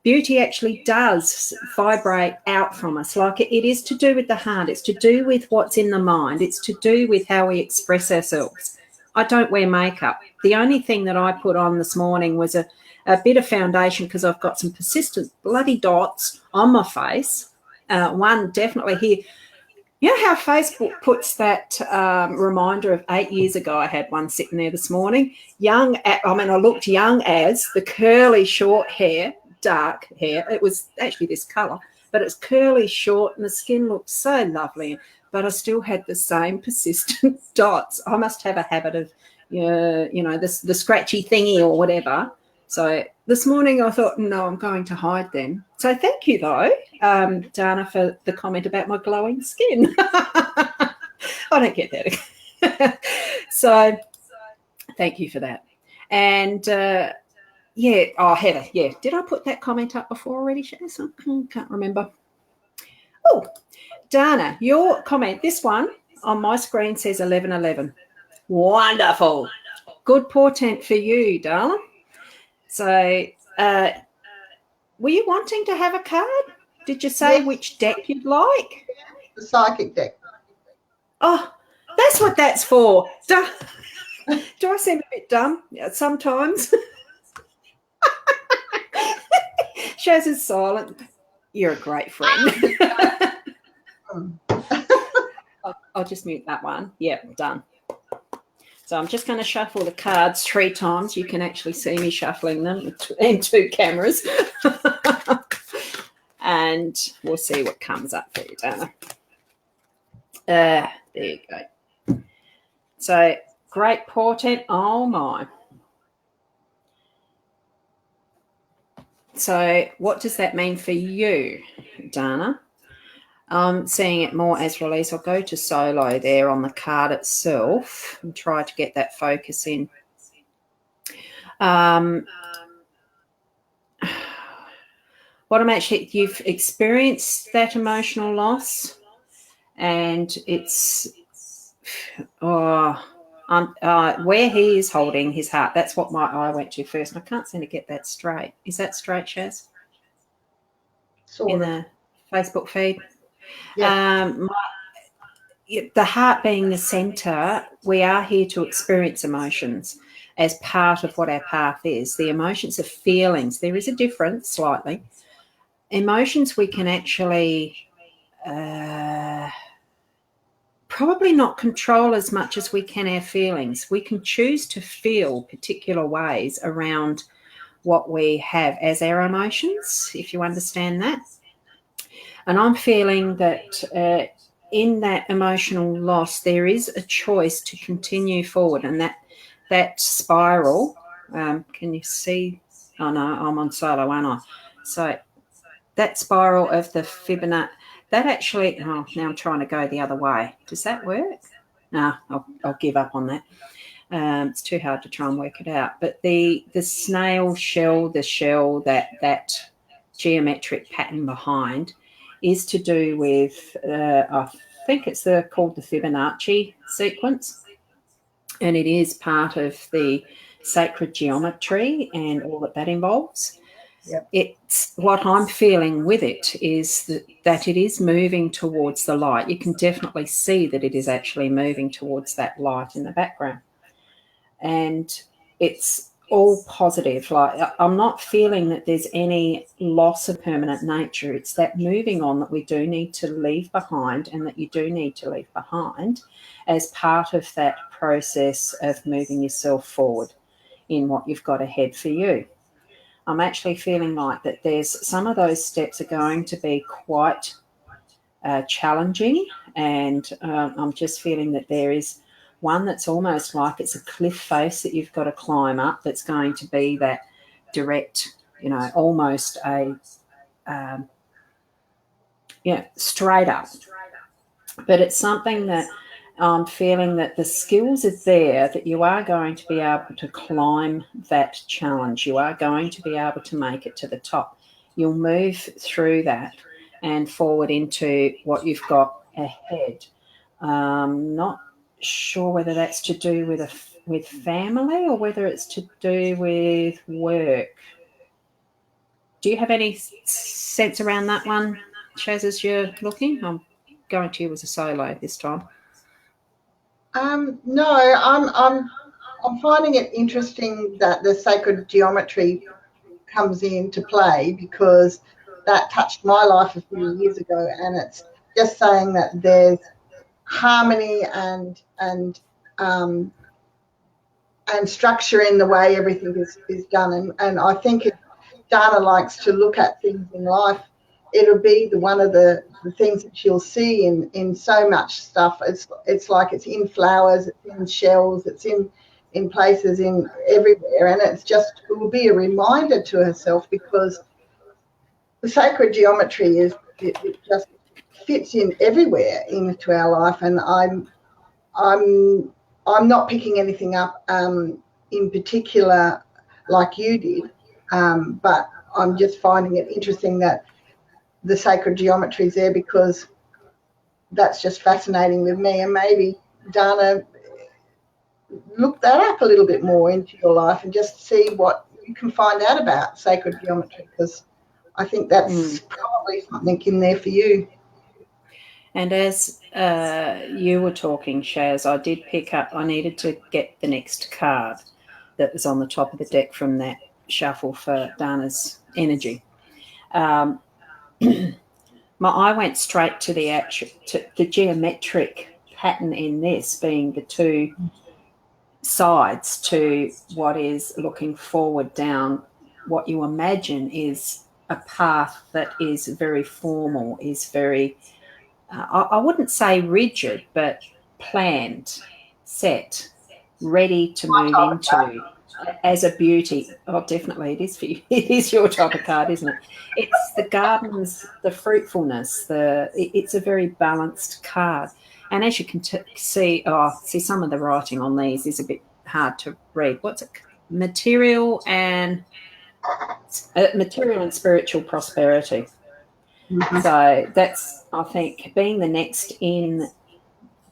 Beauty actually does vibrate out from us. Like it is to do with the heart. It's to do with what's in the mind. It's to do with how we express ourselves. I don't wear makeup. The only thing that I put on this morning was a bit of foundation because I've got some persistent bloody dots on my face. One definitely here. You know how Facebook puts that reminder of 8 years ago? I had one sitting there this morning. I looked young as the curly short hair, dark hair. It was actually this colour, but it's curly short and the skin looked so lovely, but I still had the same persistent dots. I must have a habit of, the scratchy thingy or whatever. So this morning I thought, no, I'm going to hide them. So thank you, though, Dana, for the comment about my glowing skin. I don't get that. So thank you for that. And, Heather, yeah. Did I put that comment up before already, Shaz? I can't remember. Oh, Dana, your comment, this one on my screen says 11:11. Wonderful. Good portent for you, darling. So were you wanting to have a card? Did you say which deck you'd like? The psychic deck. Oh, that's what that's for. Do I seem a bit dumb sometimes? Shaz is silent. You're a great friend. I'll just mute that one. Yep, done. So I'm just going to shuffle the cards 3 times. You can actually see me shuffling them in 2 cameras. And we'll see what comes up for you, Dana. There you go. So great portent. Oh, my. So what does that mean for you, Dana? I'm seeing it more as release. I'll go to solo there on the card itself and try to get that focus in. What I'm actually, you've experienced that emotional loss, and it's where he is holding his heart. That's what my eye went to first, and I can't seem to get that straight. Is that straight, Shaz? In the Facebook feed? Yeah. The heart being the centre, we are here to experience emotions as part of what our path is. The emotions are feelings. There is a difference slightly. Emotions we can actually probably not control as much as we can our feelings. We can choose to feel particular ways around what we have as our emotions, if you understand that. And I'm feeling that in that emotional loss, there is a choice to continue forward. And that spiral, can you see? Oh, no, I'm on solo, aren't I? So that spiral of the Fibonacci, that actually, now I'm trying to go the other way. Does that work? No, I'll give up on that. It's too hard to try and work it out. But the snail shell, that geometric pattern behind is to do with, I think it's called the Fibonacci sequence. and it is part of the sacred geometry and all that involves. Yep. It's what I'm feeling with it is that it is moving towards the light. You can definitely see that it is actually moving towards that light in the background. And it's all positive. Like, I'm not feeling that there's any loss of permanent nature. It's that moving on that we do need to leave behind, and that you do need to leave behind as part of that process of moving yourself forward in what you've got ahead for you. I'm actually feeling like that there's some of those steps are going to be quite challenging, and I'm just feeling that there is one that's almost like it's a cliff face that you've got to climb up, that's going to be that direct, almost a straight up. But it's something that I'm feeling that the skills are there, that you are going to be able to climb that challenge. You are going to be able to make it to the top. You'll move through that and forward into what you've got ahead. Not sure whether that's to do with family or whether it's to do with work. Do you have any sense around that one, Shaz, as you're looking? I'm going to you as a solo this time. No, I'm finding it interesting that the sacred geometry comes into play, because that touched my life a few years ago, and it's just saying that there's harmony and structure in the way everything is done, and I think if Dana likes to look at things in life, it'll be one of the things that she'll see in so much stuff. It's like it's in flowers, it's in shells, it's in places in everywhere, and it will be a reminder to herself, because the sacred geometry it just fits in everywhere into our life, and I'm not picking anything up in particular like you did, but I'm just finding it interesting that the sacred geometry is there, because that's just fascinating with me. And maybe, Dana, look that up a little bit more into your life and just see what you can find out about sacred geometry, because I think that's probably something in there for you. And as you were talking, Shaz, I did pick up, I needed to get the next card that was on the top of the deck from that shuffle for Dana's energy. I went straight to the geometric pattern in this being the two sides to what is looking forward down what you imagine is a path that is very formal, is very, I wouldn't say rigid, but planned, set, ready to move into as a beauty. Oh, definitely it is for you. It is your type of card, isn't it? It's the gardens, the fruitfulness, it's a very balanced card. And as you can see some of the writing on these is a bit hard to read. What's it? Material and spiritual prosperity. Mm-hmm. So that's, I think, being the next in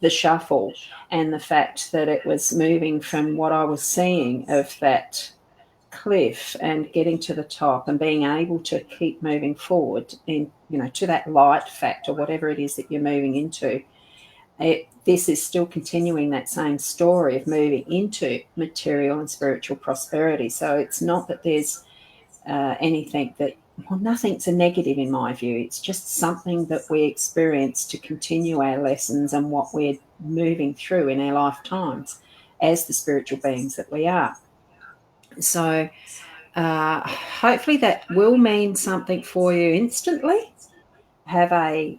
the shuffle, and the fact that it was moving from what I was seeing of that cliff and getting to the top and being able to keep moving forward in, to that light factor, whatever it is that you're moving into. This is still continuing that same story of moving into material and spiritual prosperity. So it's not that there's anything that, nothing's a negative in my view. It's just something that we experience to continue our lessons and what we're moving through in our lifetimes as the spiritual beings that we are. So hopefully that will mean something for you instantly. Have a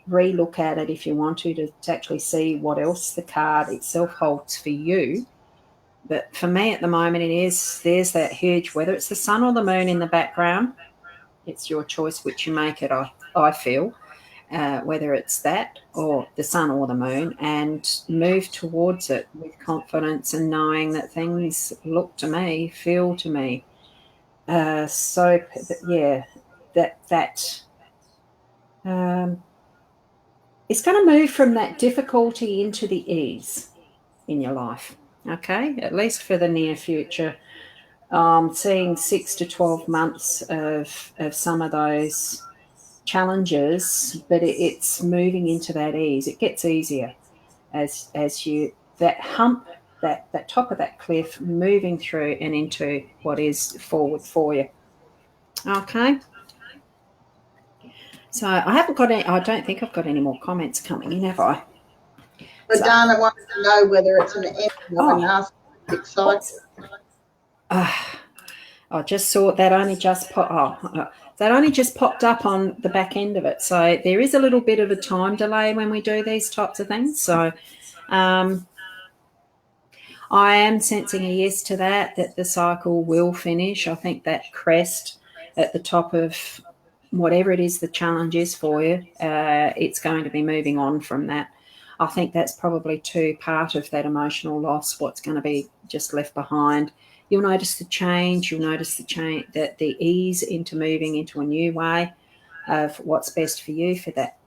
re-look at it if you want to actually see what else the card itself holds for you. But for me at the moment, there's that huge, whether it's the sun or the moon in the background, it's your choice which you make it, I feel, whether it's that or the sun or the moon, and move towards it with confidence and knowing that things look to me, feel to me. It's going to move from that difficulty into the ease in your life. okay, at least for the near future. Seeing 6 to 12 months of some of those challenges, but it's moving into that ease. It gets easier as you, that hump, that top of that cliff, moving through and into what is forward for you. Okay. So I haven't got any, I don't think I've got any more comments coming in, have I? But Dana wanted to know whether it's an end of a narcissistic cycle. I just saw that only just popped up on the back end of it. So there is a little bit of a time delay when we do these types of things. So I am sensing a yes to that the cycle will finish. I think that crest at the top of whatever it is the challenge is for you, it's going to be moving on from that. I think that's probably too part of that emotional loss, what's going to be just left behind. You'll notice the change. You'll notice that the ease into moving into a new way of what's best for you for that.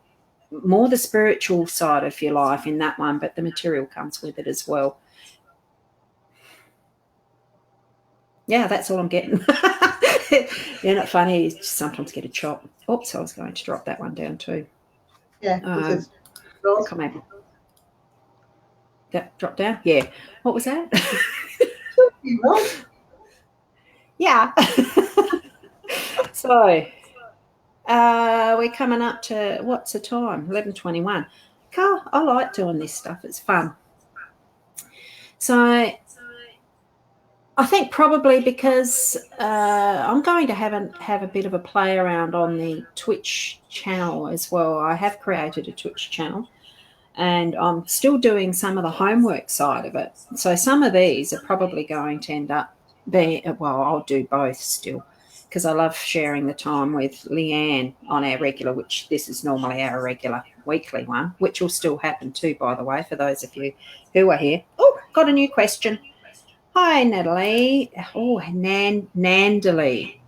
More the spiritual side of your life in that one, but the material comes with it as well. Yeah, that's all I'm getting. You're not funny. You just sometimes get a chop. Oops, I was going to drop that one down too. Yeah. Come on. That drop down? Yeah. What was that? Yeah. So we're coming up to, what's the time? 11:21. Carl, I like doing this stuff. It's fun. So I think probably because I'm going to have a bit of a play around on the Twitch channel as well. I have created a Twitch channel, and I'm still doing some of the homework side of it. So some of these are probably going to end up being, well, I'll do both still, because I love sharing the time with Leanne on our regular, which this is normally our regular weekly one, which will still happen too, by the way, for those of you who are here. Oh, got a new question. Hi, Natalie. Oh, Nandali.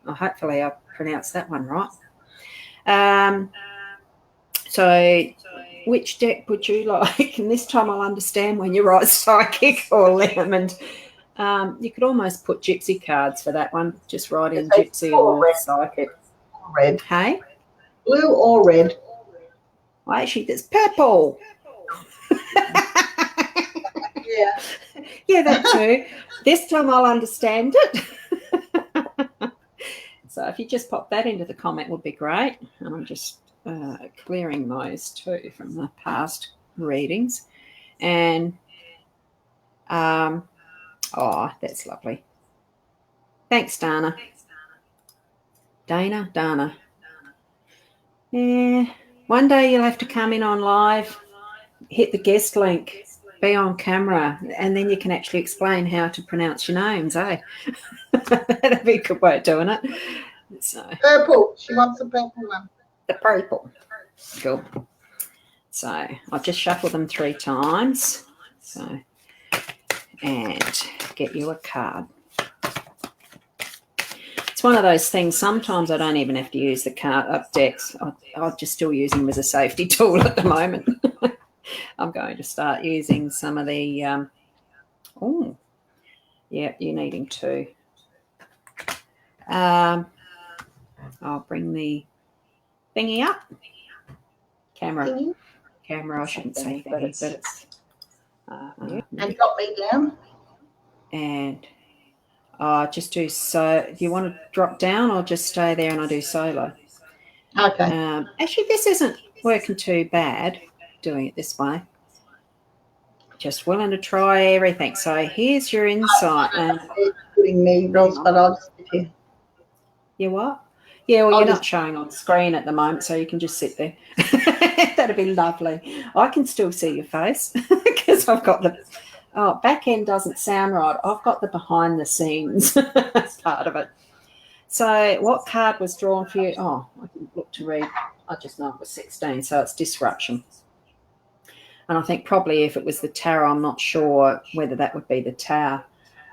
Oh, hopefully I pronounced that one right. So which deck would you like? And this time I'll understand when you write psychic or lemon. You could almost put gypsy cards for that one. Just write in gypsy or red. Psychic. Red. Hey? Blue or red? Well, actually, there's purple. Yeah. Yeah, that too. This time I'll understand it. So if you just pop that into the comment would be great. And I'm just clearing those too from the past readings. And oh, that's lovely. Thanks, Dana. Dana. Yeah. One day you'll have to come in on live, hit the guest link, be on camera, and then you can actually explain how to pronounce your names, eh? That'd be a good way of doing it. So, purple. She wants the purple one. The purple. Cool. So I'll just shuffle them 3 times. So, and get you a card. It's one of those things, sometimes I don't even have to use the card up decks. I'll just still use them as a safety tool at the moment. I'm going to start using some of the, oh, yeah, you're needing 2. I'll bring the thingy up. Camera, I shouldn't say thingy, but it's... and drop me down. And just do so. Do you want to drop down or just stay there and I do solo? Okay. Actually, this isn't working too bad, doing it this way. Just willing to try everything. So here's your insight. And putting me, Ross, but I'll just sit here. You what? Yeah, well, you're not showing on screen at the moment, so you can just sit there. That'd be lovely. I can still see your face because I've got the... Oh, back end doesn't sound right. I've got the behind the scenes part of it. So what card was drawn for you? Oh, I didn't look to read. I just know it was 16, so it's disruption. And I think probably if it was the Tarot, I'm not sure whether that would be the Tower.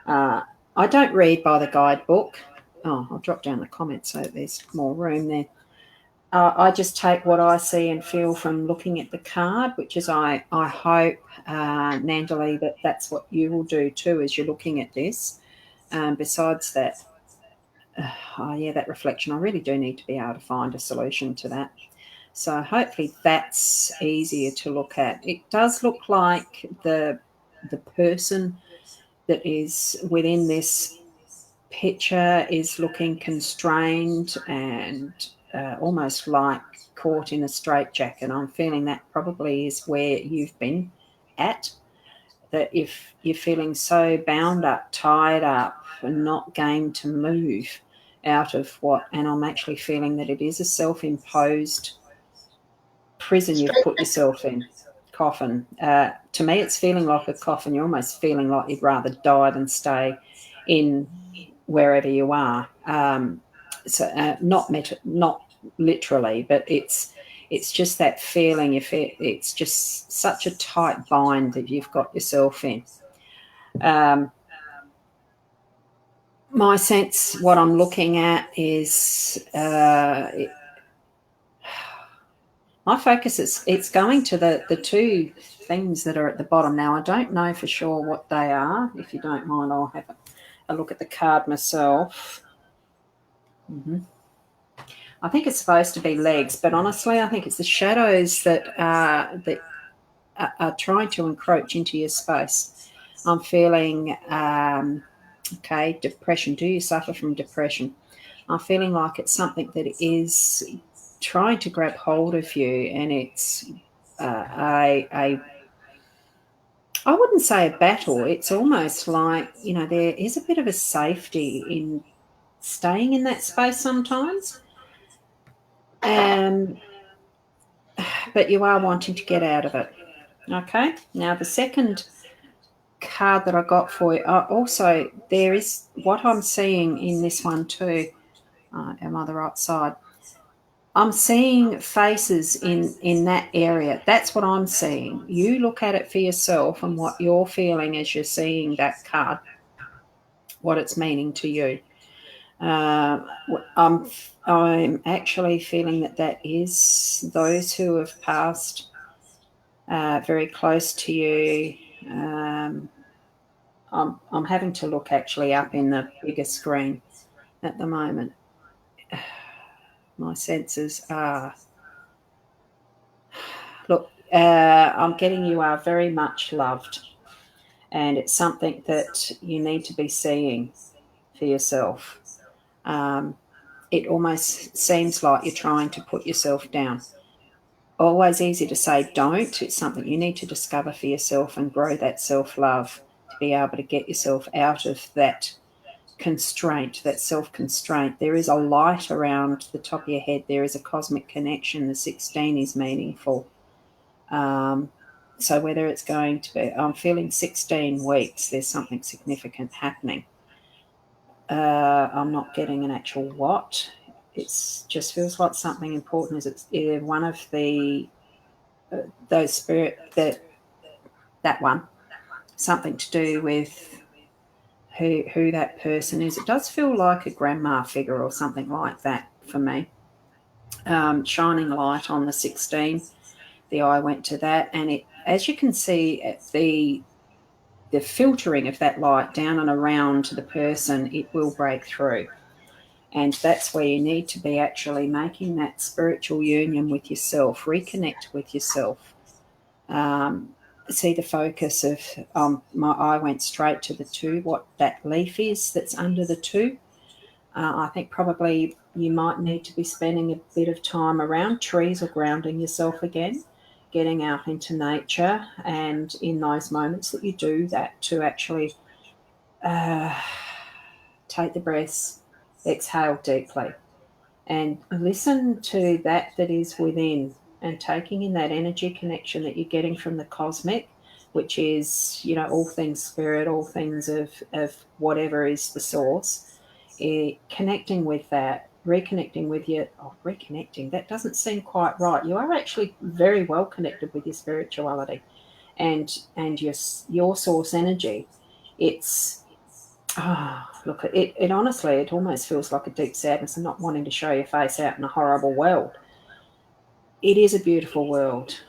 I don't read by the guidebook. Oh, I'll drop down the comments so there's more room there. I just take what I see and feel from looking at the card, which is I hope, Nandali, that's what you will do too as you're looking at this. Besides that, that reflection, I really do need to be able to find a solution to that. So hopefully that's easier to look at. It does look like the person that is within this picture is looking constrained and almost like caught in a straitjacket. I'm feeling that probably is where you've been at. That if you're feeling so bound up, tied up, and not game to move out of what, and I'm actually feeling that it is a self-imposed prison you've put yourself in, coffin. To me, it's feeling like a coffin. You're almost feeling like you'd rather die than stay in wherever you are. Not literally, but it's just that feeling. It's just such a tight bind that you've got yourself in. My sense, what I'm looking at is my focus it's going to the two things that are at the bottom. Now, I don't know for sure what they are. If you don't mind, I'll have a look at the card myself. I think it's supposed to be legs, but honestly, I think it's the shadows that are trying to encroach into your space. I'm feeling, depression. Do you suffer from depression? I'm feeling like it's something that is trying to grab hold of you, and it's I wouldn't say a battle. It's almost like, there is a bit of a safety in staying in that space sometimes. But you are wanting to get out of it. Okay. Now, the second card that I got for you, also there is what I'm seeing in this one too. Am I the right side? I'm seeing faces in that area. That's what I'm seeing. You look at it for yourself and what you're feeling as you're seeing that card, what it's meaning to you. I'm actually feeling that is those who have passed very close to you. I'm having to look actually up in the bigger screen at the moment. My senses are, look, I'm getting you are very much loved, and it's something that you need to be seeing for yourself. It almost seems like you're trying to put yourself down. Always easy to say don't. It's something you need to discover for yourself and grow that self-love to be able to get yourself out of that constraint, that self-constraint. There is a light around the top of your head. There is a cosmic connection. The 16 is meaningful. So whether it's going to be, I'm feeling 16 weeks, there's something significant happening. I'm not getting an actual what. It just feels like something important. Is it's either one of the those spirit that one, something to do with who that person is. It does feel like a grandma figure or something like that for me. Shining light on the 16. The eye went to that, and it, as you can see, the filtering of that light down and around the person, it will break through. And that's where you need to be actually making that spiritual union with yourself, reconnect with yourself. See the focus of, my eye went straight to the 2, what that leaf is that's under the 2. I think probably you might need to be spending a bit of time around trees or grounding yourself again, getting out into nature, and in those moments that you do that, to actually take the breaths, exhale deeply, and listen to that is within, and taking in that energy connection that you're getting from the cosmic, which is, all things spirit, all things of whatever is the source, connecting with that, reconnecting with your, reconnecting, that doesn't seem quite right. You are actually very well connected with your spirituality and your source energy. It's, look, it honestly, it almost feels like a deep sadness and not wanting to show your face out in a horrible world. it is a beautiful world.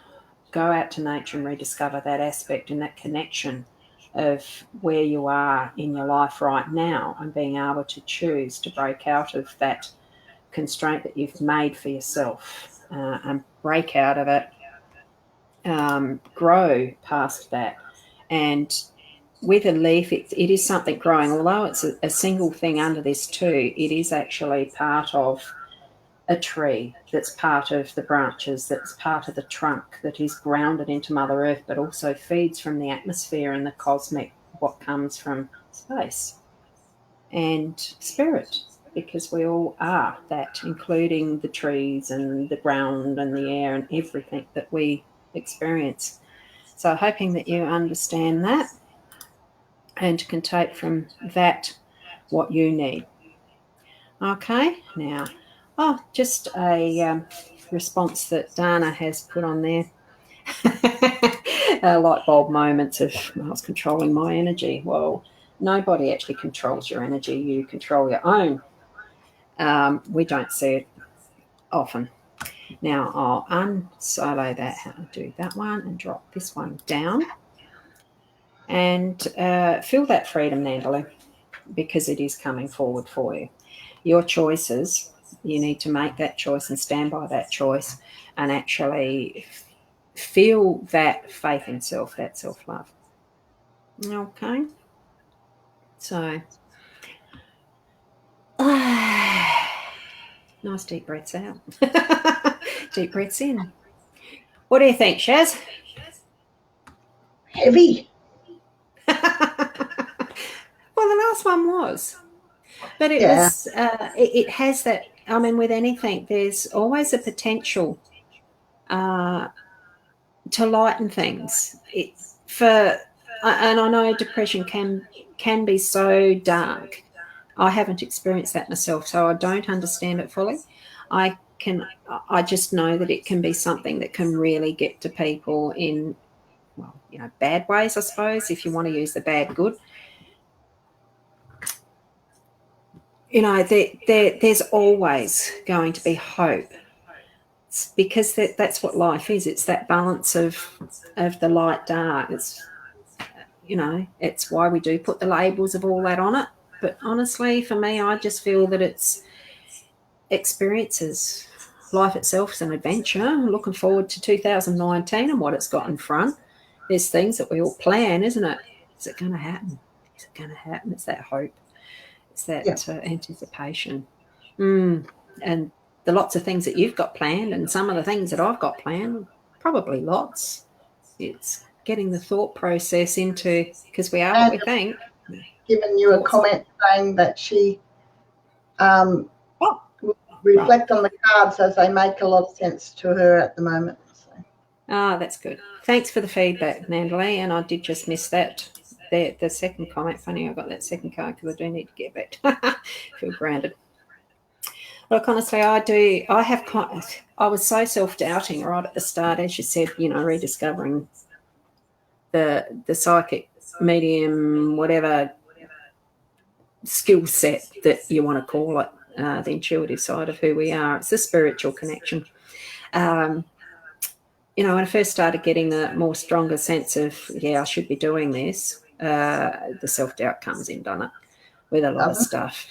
Go out to nature and rediscover that aspect and that connection of where you are in your life right now, and being able to choose to break out of that constraint that you've made for yourself, and break out of it, grow past that. And with a leaf, it is something growing. Although it's a single thing under this too, it is actually part of a tree, that's part of the branches, that's part of the trunk, that is grounded into Mother Earth, but also feeds from the atmosphere and the cosmic, what comes from space and spirit, because we all are that, including the trees and the ground and the air and everything that we experience. So hoping that you understand that and can take from that what you need. Okay, now, just a response that Dana has put on there. Light bulb moments of, I was controlling my energy. Well, nobody actually controls your energy. You control your own. We don't see it often. Now, I'll unsolo that, how to do that one, and drop this one down. And feel that freedom, Nandaloo, because it is coming forward for you. Your choices, you need to make that choice and stand by that choice, and actually feel that faith in self, that self-love. Okay. So, nice deep breaths out. Deep breaths in. What do you think, Shaz? Heavy. Well, the last one was. But it was, it has that, I mean, with anything, there's always a potential to lighten things. And I know depression can be so dark. I haven't experienced that myself, so I don't understand it fully. I just know that it can be something that can really get to people in, well, bad ways, I suppose, if you want to use the bad good. There's always going to be hope, because that's what life is. It's that balance of the light, dark. It's why we do put the labels of all that on it. But honestly, for me, I just feel that it's experiences. Life itself is an adventure. I'm looking forward to 2019 and what it's got in front. There's things that we all plan, isn't it? Is it going to happen? Is it going to happen? It's that hope. It's that anticipation. And the lots of things that you've got planned, and some of the things that I've got planned, probably lots. It's getting the thought process into, because we are what we think. Given you a comment saying that she reflect on the cards as they make a lot of sense to her at the moment. So. That's good. Thanks for the feedback, Nandaloo. And I did just miss that. The second comment. Funny, I got that second card because I do need to get back. Feel grounded. Look, honestly, I was so self-doubting right at the start, as you said, rediscovering the psychic, medium, whatever skill set that you want to call it, the intuitive side of who we are. It's a spiritual connection. When I first started getting the more stronger sense of, I should be doing this, the self-doubt comes in, doesn't it, with a lot of stuff,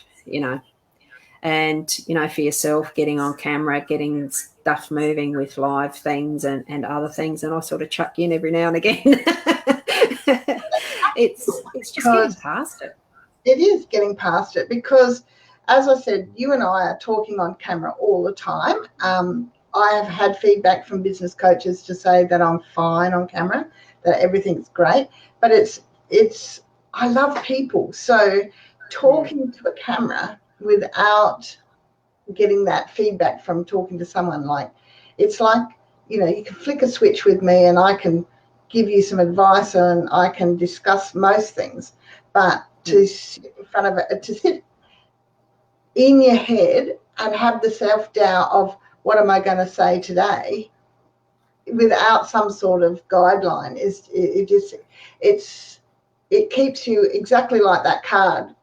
And, for yourself, getting on camera, getting stuff moving with live things and other things, and I sort of chuck in every now and again. It's just getting past it. It is getting past it because, as I said, you and I are talking on camera all the time. I have had feedback from business coaches to say that I'm fine on camera, that everything's great, but I love people. So talking to a camera without getting that feedback from talking to someone, it's like, you can flick a switch with me and I can give you some advice and I can discuss most things, but to sit in front of it, to sit in your head and have the self-doubt of what am I going to say today without some sort of guideline, it keeps you exactly like that card,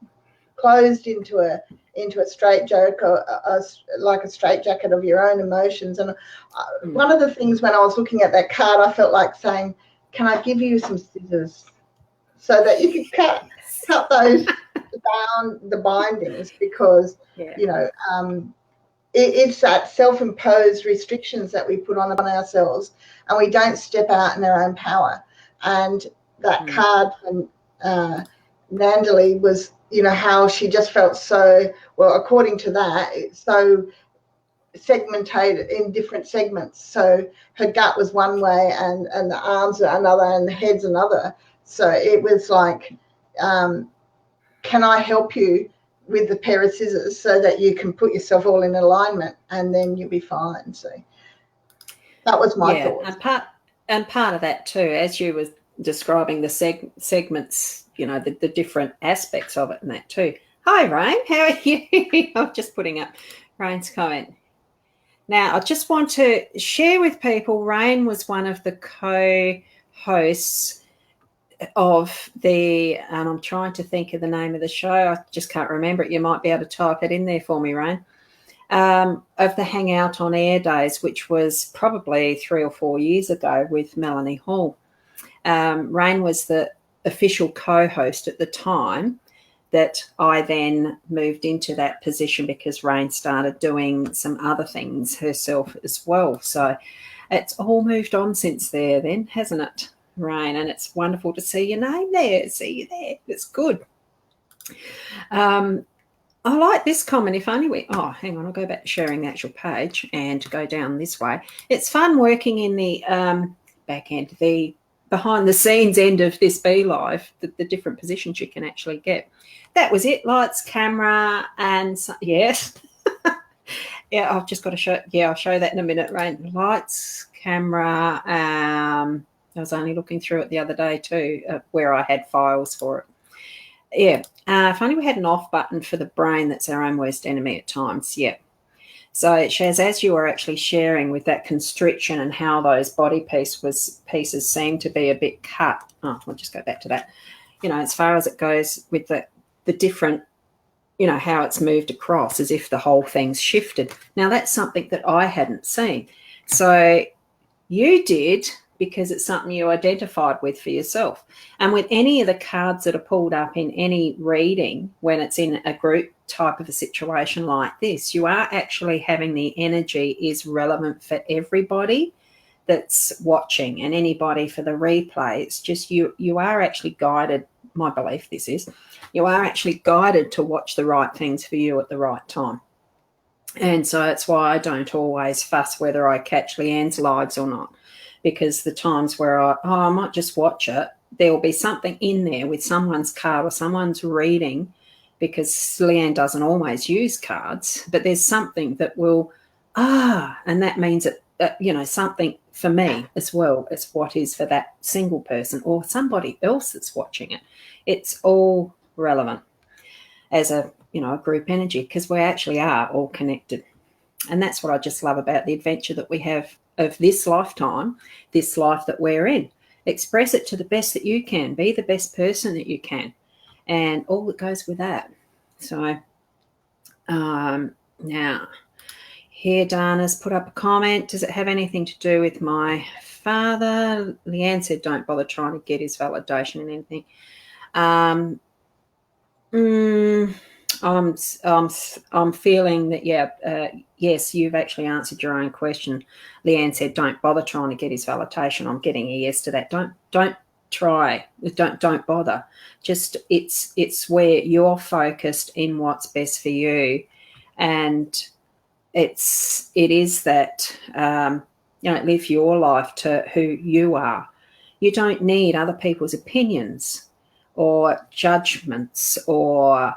closed into into a straitjacket, like a straitjacket of your own emotions. And one of the things when I was looking at that card, I felt like saying, can I give you some scissors so that you can cut those down, the bindings, because, it's that self-imposed restrictions that we put on ourselves, and we don't step out in our own power. And that card from Nandali was, how she just felt so, well, according to that, it's so segmented in different segments. So her gut was one way, and the arms are another, and the head's another. So it was like, can I help you with the pair of scissors so that you can put yourself all in alignment, and then you'll be fine. So that was my thought. And part of that too, as you were describing the segments, the different aspects of it and that too. Hi, Rain. How are you? I'm just putting up Rain's comment. Now, I just want to share with people, Rain was one of the co-hosts of and I'm trying to think of the name of the show. I just can't remember it. You might be able to type it in there for me, Rain. Of the Hangout on Air days, which was probably 3 or 4 years ago with Melanie Hall. Rain was the official co-host at the time that I then moved into that position because Rain started doing some other things herself as well. So it's all moved on since then, hasn't it, Rain? And it's wonderful to see your name there. See you there. It's good. I like this comment. If only hang on, I'll go back to sharing the actual page and go down this way. It's fun working in the back end, the behind the scenes end of this Be Live, the different positions you can actually get. That was it. Lights, camera, and yes. Yeah, I've just got to show. Yeah, I'll show that in a minute, right? Lights, camera. I was only looking through it the other day too, where I had files for it. Yeah. If only we had an off button for the brain. That's our own worst enemy at times. Yeah. So, Shaz, as you were actually sharing with that constriction and how those body pieces seem to be a bit cut. Oh, I'll just go back to that. As far as it goes with the different, how it's moved across as if the whole thing's shifted. Now, that's something that I hadn't seen. So you did, because it's something you identified with for yourself. And with any of the cards that are pulled up in any reading, when it's in a group type of a situation like this, you are actually having the energy is relevant for everybody that's watching and anybody for the replay. It's just you are actually guided, my belief this is, you are actually guided to watch the right things for you at the right time. And so that's why I don't always fuss whether I catch Leanne's lives or not, because the times where I might just watch it, there will be something in there with someone's card or someone's reading, because Leanne doesn't always use cards, but there's something that will, and that means that, something for me as well as what is for that single person or somebody else that's watching it. It's all relevant as a group energy, because we actually are all connected. And that's what I just love about the adventure that we have of this lifetime, this life that we're in. Express it to the best that you can. Be the best person that you can. And all that goes with that. So now, here Dana's put up a comment. Does it have anything to do with my father? Leanne said, don't bother trying to get his validation in anything. I'm feeling that, yes, you've actually answered your own question. Leanne said, don't bother trying to get his validation. I'm getting a yes to that. Don't try. Don't bother. Just it's where you're focused in what's best for you. And it is that, live your life to who you are. You don't need other people's opinions or judgments or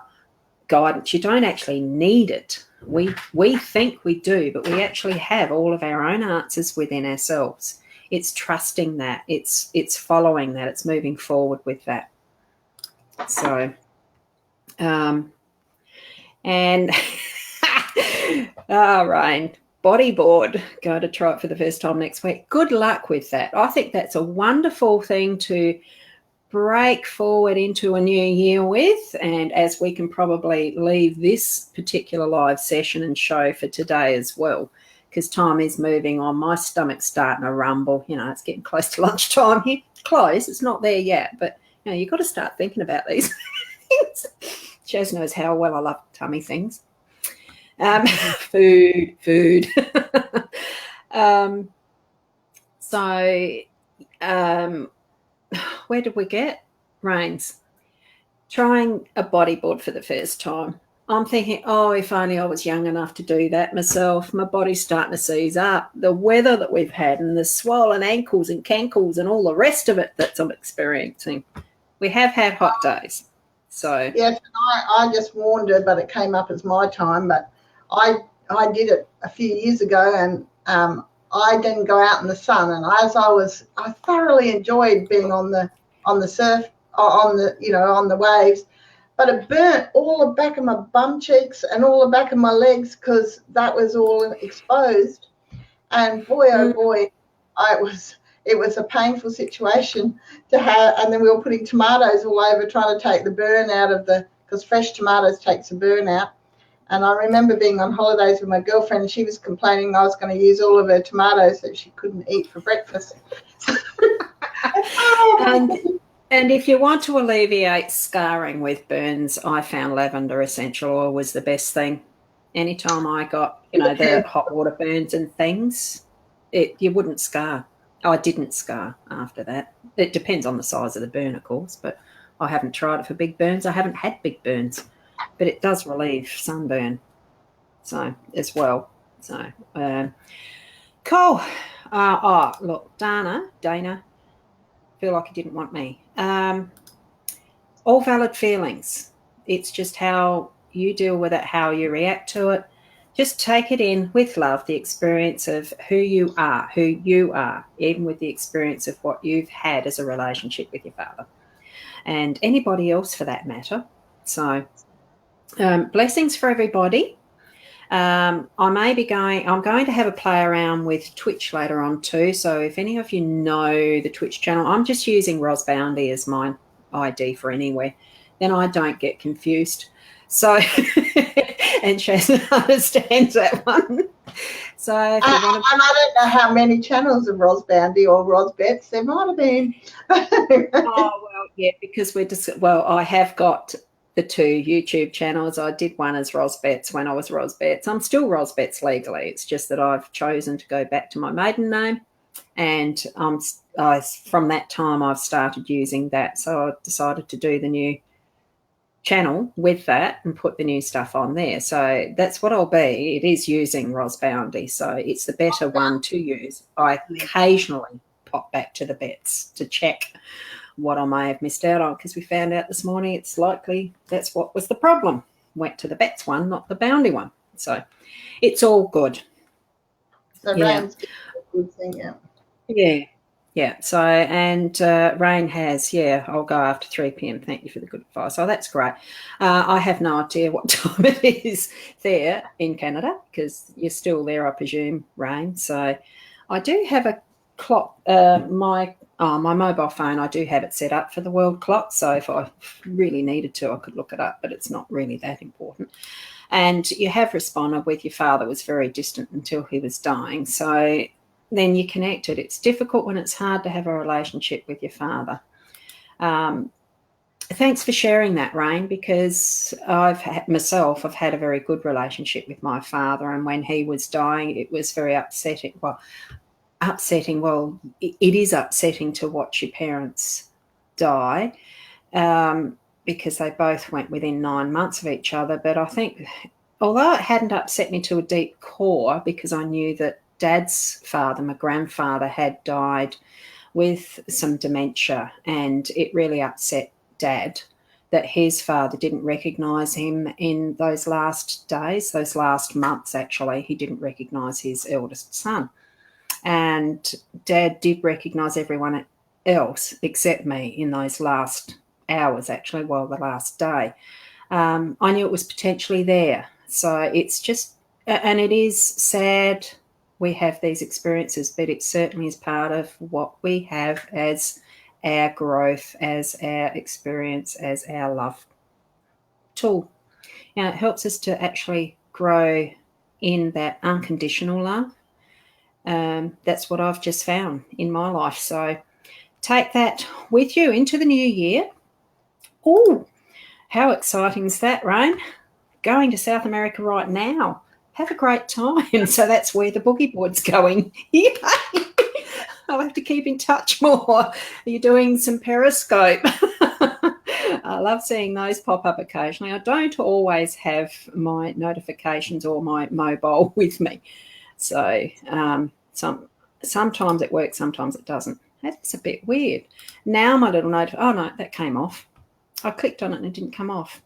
guidance. You don't actually need it. We think we do, but we actually have all of our own answers within ourselves. It's trusting that. It's following that. It's moving forward with that. So, and Rain, bodyboard, go to try it for the first time next week. Good luck with that. I think that's a wonderful thing to break forward into a new year with, and as we can probably leave this particular live session and show for today as well, because time is moving on. My stomach's starting to rumble. You know, it's getting close to lunchtime here. Close, it's not there yet, but you know, you've got to start thinking about these things. Jazz knows how well I love tummy things. Food. Where did we get? Rains. Trying a bodyboard for the first time. I'm thinking, oh, if only I was young enough to do that myself. My body's starting to seize up. The weather that we've had and the swollen ankles and cankles and all the rest of it that I'm experiencing. We have had hot days. So yes, I just warned her, but it came up as my time. But I did it a few years ago, and I didn't go out in the sun. And I thoroughly enjoyed being on the surf, on the waves. But it burnt all the back of my bum cheeks and all the back of my legs because that was all exposed. And boy, oh boy, it was a painful situation to have. And then we were putting tomatoes all over, trying to take the burn out of because fresh tomatoes takes the burn out. And I remember being on holidays with my girlfriend, and she was complaining I was going to use all of her tomatoes that she couldn't eat for breakfast. And if you want to alleviate scarring with burns, I found lavender essential oil was the best thing. Anytime I got, the hot water burns and things, you wouldn't scar. I didn't scar after that. It depends on the size of the burn, of course, but I haven't tried it for big burns. I haven't had big burns, but it does relieve sunburn, so as well. So cool. Look, Dana. Feel like he didn't want me. All valid feelings. It's just how you deal with it, how you react to it. Just take it in with love, the experience of who you are, even with the experience of what you've had as a relationship with your father and anybody else for that matter. So blessings for everybody. I'm going to have a play around with Twitch later on too. So if any of you know the Twitch channel, I'm just using Ros Boundy as my ID for anywhere. Then I don't get confused. So, and Shaz understands that one. So, and I don't know how many channels of Ros Boundy or Ros Bets there might have been. Because I have got the 2 YouTube channels. I did one as Ros Bets when I was Ros Bets. I'm still Ros Bets legally. It's just that I've chosen to go back to my maiden name, and from that time I've started using that. So I decided to do the new channel with that and put the new stuff on there. So that's what I'll be. It is using Ros Boundy, so it's the better one to use. I occasionally pop back to the Bets to check what I may have missed out on, because we found out this morning it's likely that's what was the problem. Went to the Bets one, not the Boundy one. So it's all good. So Rain's a good thing, Yeah. So, and Rain has, I'll go after 3 p.m. Thank you for the good advice. So that's great. I have no idea what time it is there in Canada, because you're still there, I presume, Rain. So I do have a clock, my mobile phone, I do have it set up for the world clock. So if I really needed to, I could look it up, but it's not really that important. And you have responded with your father was very distant until he was dying. So then you connected. It's difficult when it's hard to have a relationship with your father. Thanks for sharing that, Rain, because I've had a very good relationship with my father. And when he was dying, it was very upsetting. It is upsetting to watch your parents die, because they both went within 9 months of each other. But I think, although it hadn't upset me to a deep core, because I knew that Dad's father, my grandfather, had died with some dementia, and it really upset Dad that his father didn't recognise him in those last days, those last months actually. He didn't recognise his eldest son. And Dad did recognise everyone else except me in those last hours, actually, the last day. I knew it was potentially there. So it's just, and it is sad we have these experiences, but it certainly is part of what we have as our growth, as our experience, as our love tool. Now, it helps us to actually grow in that unconditional love. That's what I've just found in my life. So take that with you into the new year. Oh, how exciting is that, Rain? Going to South America right now. Have a great time. So that's where the boogie board's going. Yay! I'll have to keep in touch more. Are you doing some Periscope? I love seeing those pop up occasionally. I don't always have my notifications or my mobile with me. So sometimes it works, sometimes it doesn't. That's a bit weird. Now my little note, oh no, that came off. I clicked on it and it didn't come off.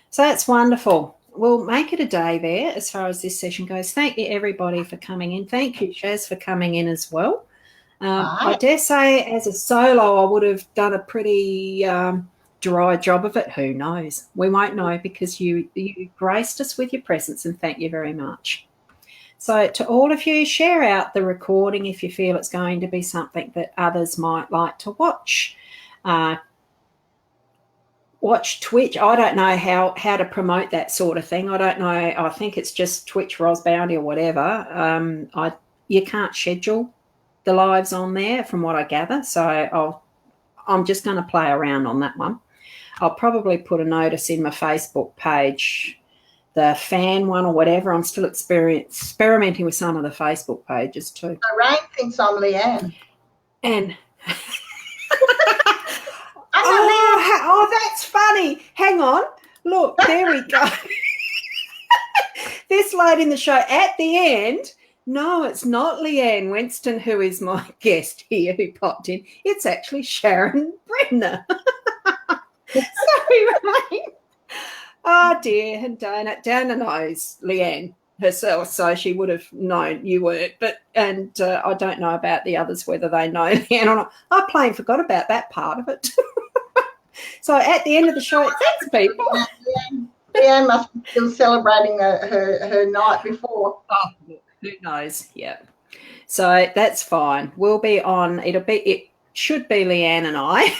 So that's wonderful. We'll make it a day there as far as this session goes. Thank you, everybody, for coming in. Thank you, Shaz, for coming in as well. I dare say as a solo, I would have done a pretty dry job of it. Who knows? We won't know, because you graced us with your presence, and thank you very much. So to all of you, share out the recording if you feel it's going to be something that others might like to watch. Watch Twitch. I don't know how to promote that sort of thing. I don't know. I think it's just Twitch Ros Bounty or whatever. You can't schedule the lives on there from what I gather. So I'm just going to play around on that one. I'll probably put a notice in my Facebook page, the fan one or whatever. I'm still experimenting with some of the Facebook pages too. Rain thinks I'm Leanne. And oh, that's funny. Hang on. Look, there we go. This lady in the show at the end. No, it's not Leanne Winston, who is my guest here, who popped in. It's actually Sharon Brenner. Sorry, Rain. Oh, dear. And Dana knows Leanne herself, so she would have known you weren't. And I don't know about the others, whether they know Leanne or not. I plain forgot about that part of it. So at the end of the show, thanks, people. Leanne must be still celebrating her night before. Oh, who knows? Yeah. So that's fine. We'll be on. It should be Leanne and I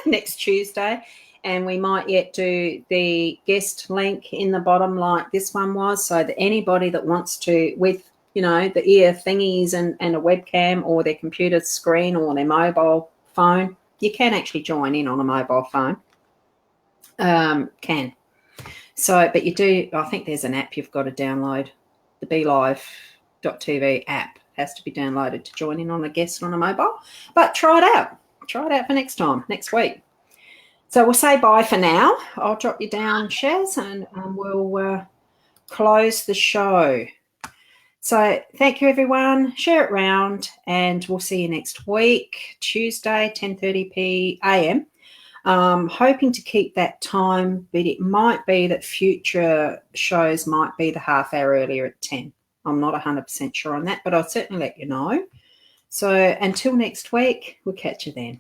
next Tuesday, and we might yet do the guest link in the bottom like this one was, so that anybody that wants to, with the ear thingies and a webcam or their computer screen or their mobile phone. You can actually join in on a mobile phone. But you do, I think there's an app you've got to download. The BeLive.tv app has to be downloaded to join in on a guest on a mobile. But try it out. Try it out for next time, next week. So we'll say bye for now. I'll drop you down, Shaz, and we'll close the show. So thank you, everyone. Share it round, and we'll see you next week, Tuesday, 10:30 a.m. Hoping to keep that time, but it might be that future shows might be the half hour earlier at 10. I'm not 100% sure on that, but I'll certainly let you know. So until next week, we'll catch you then.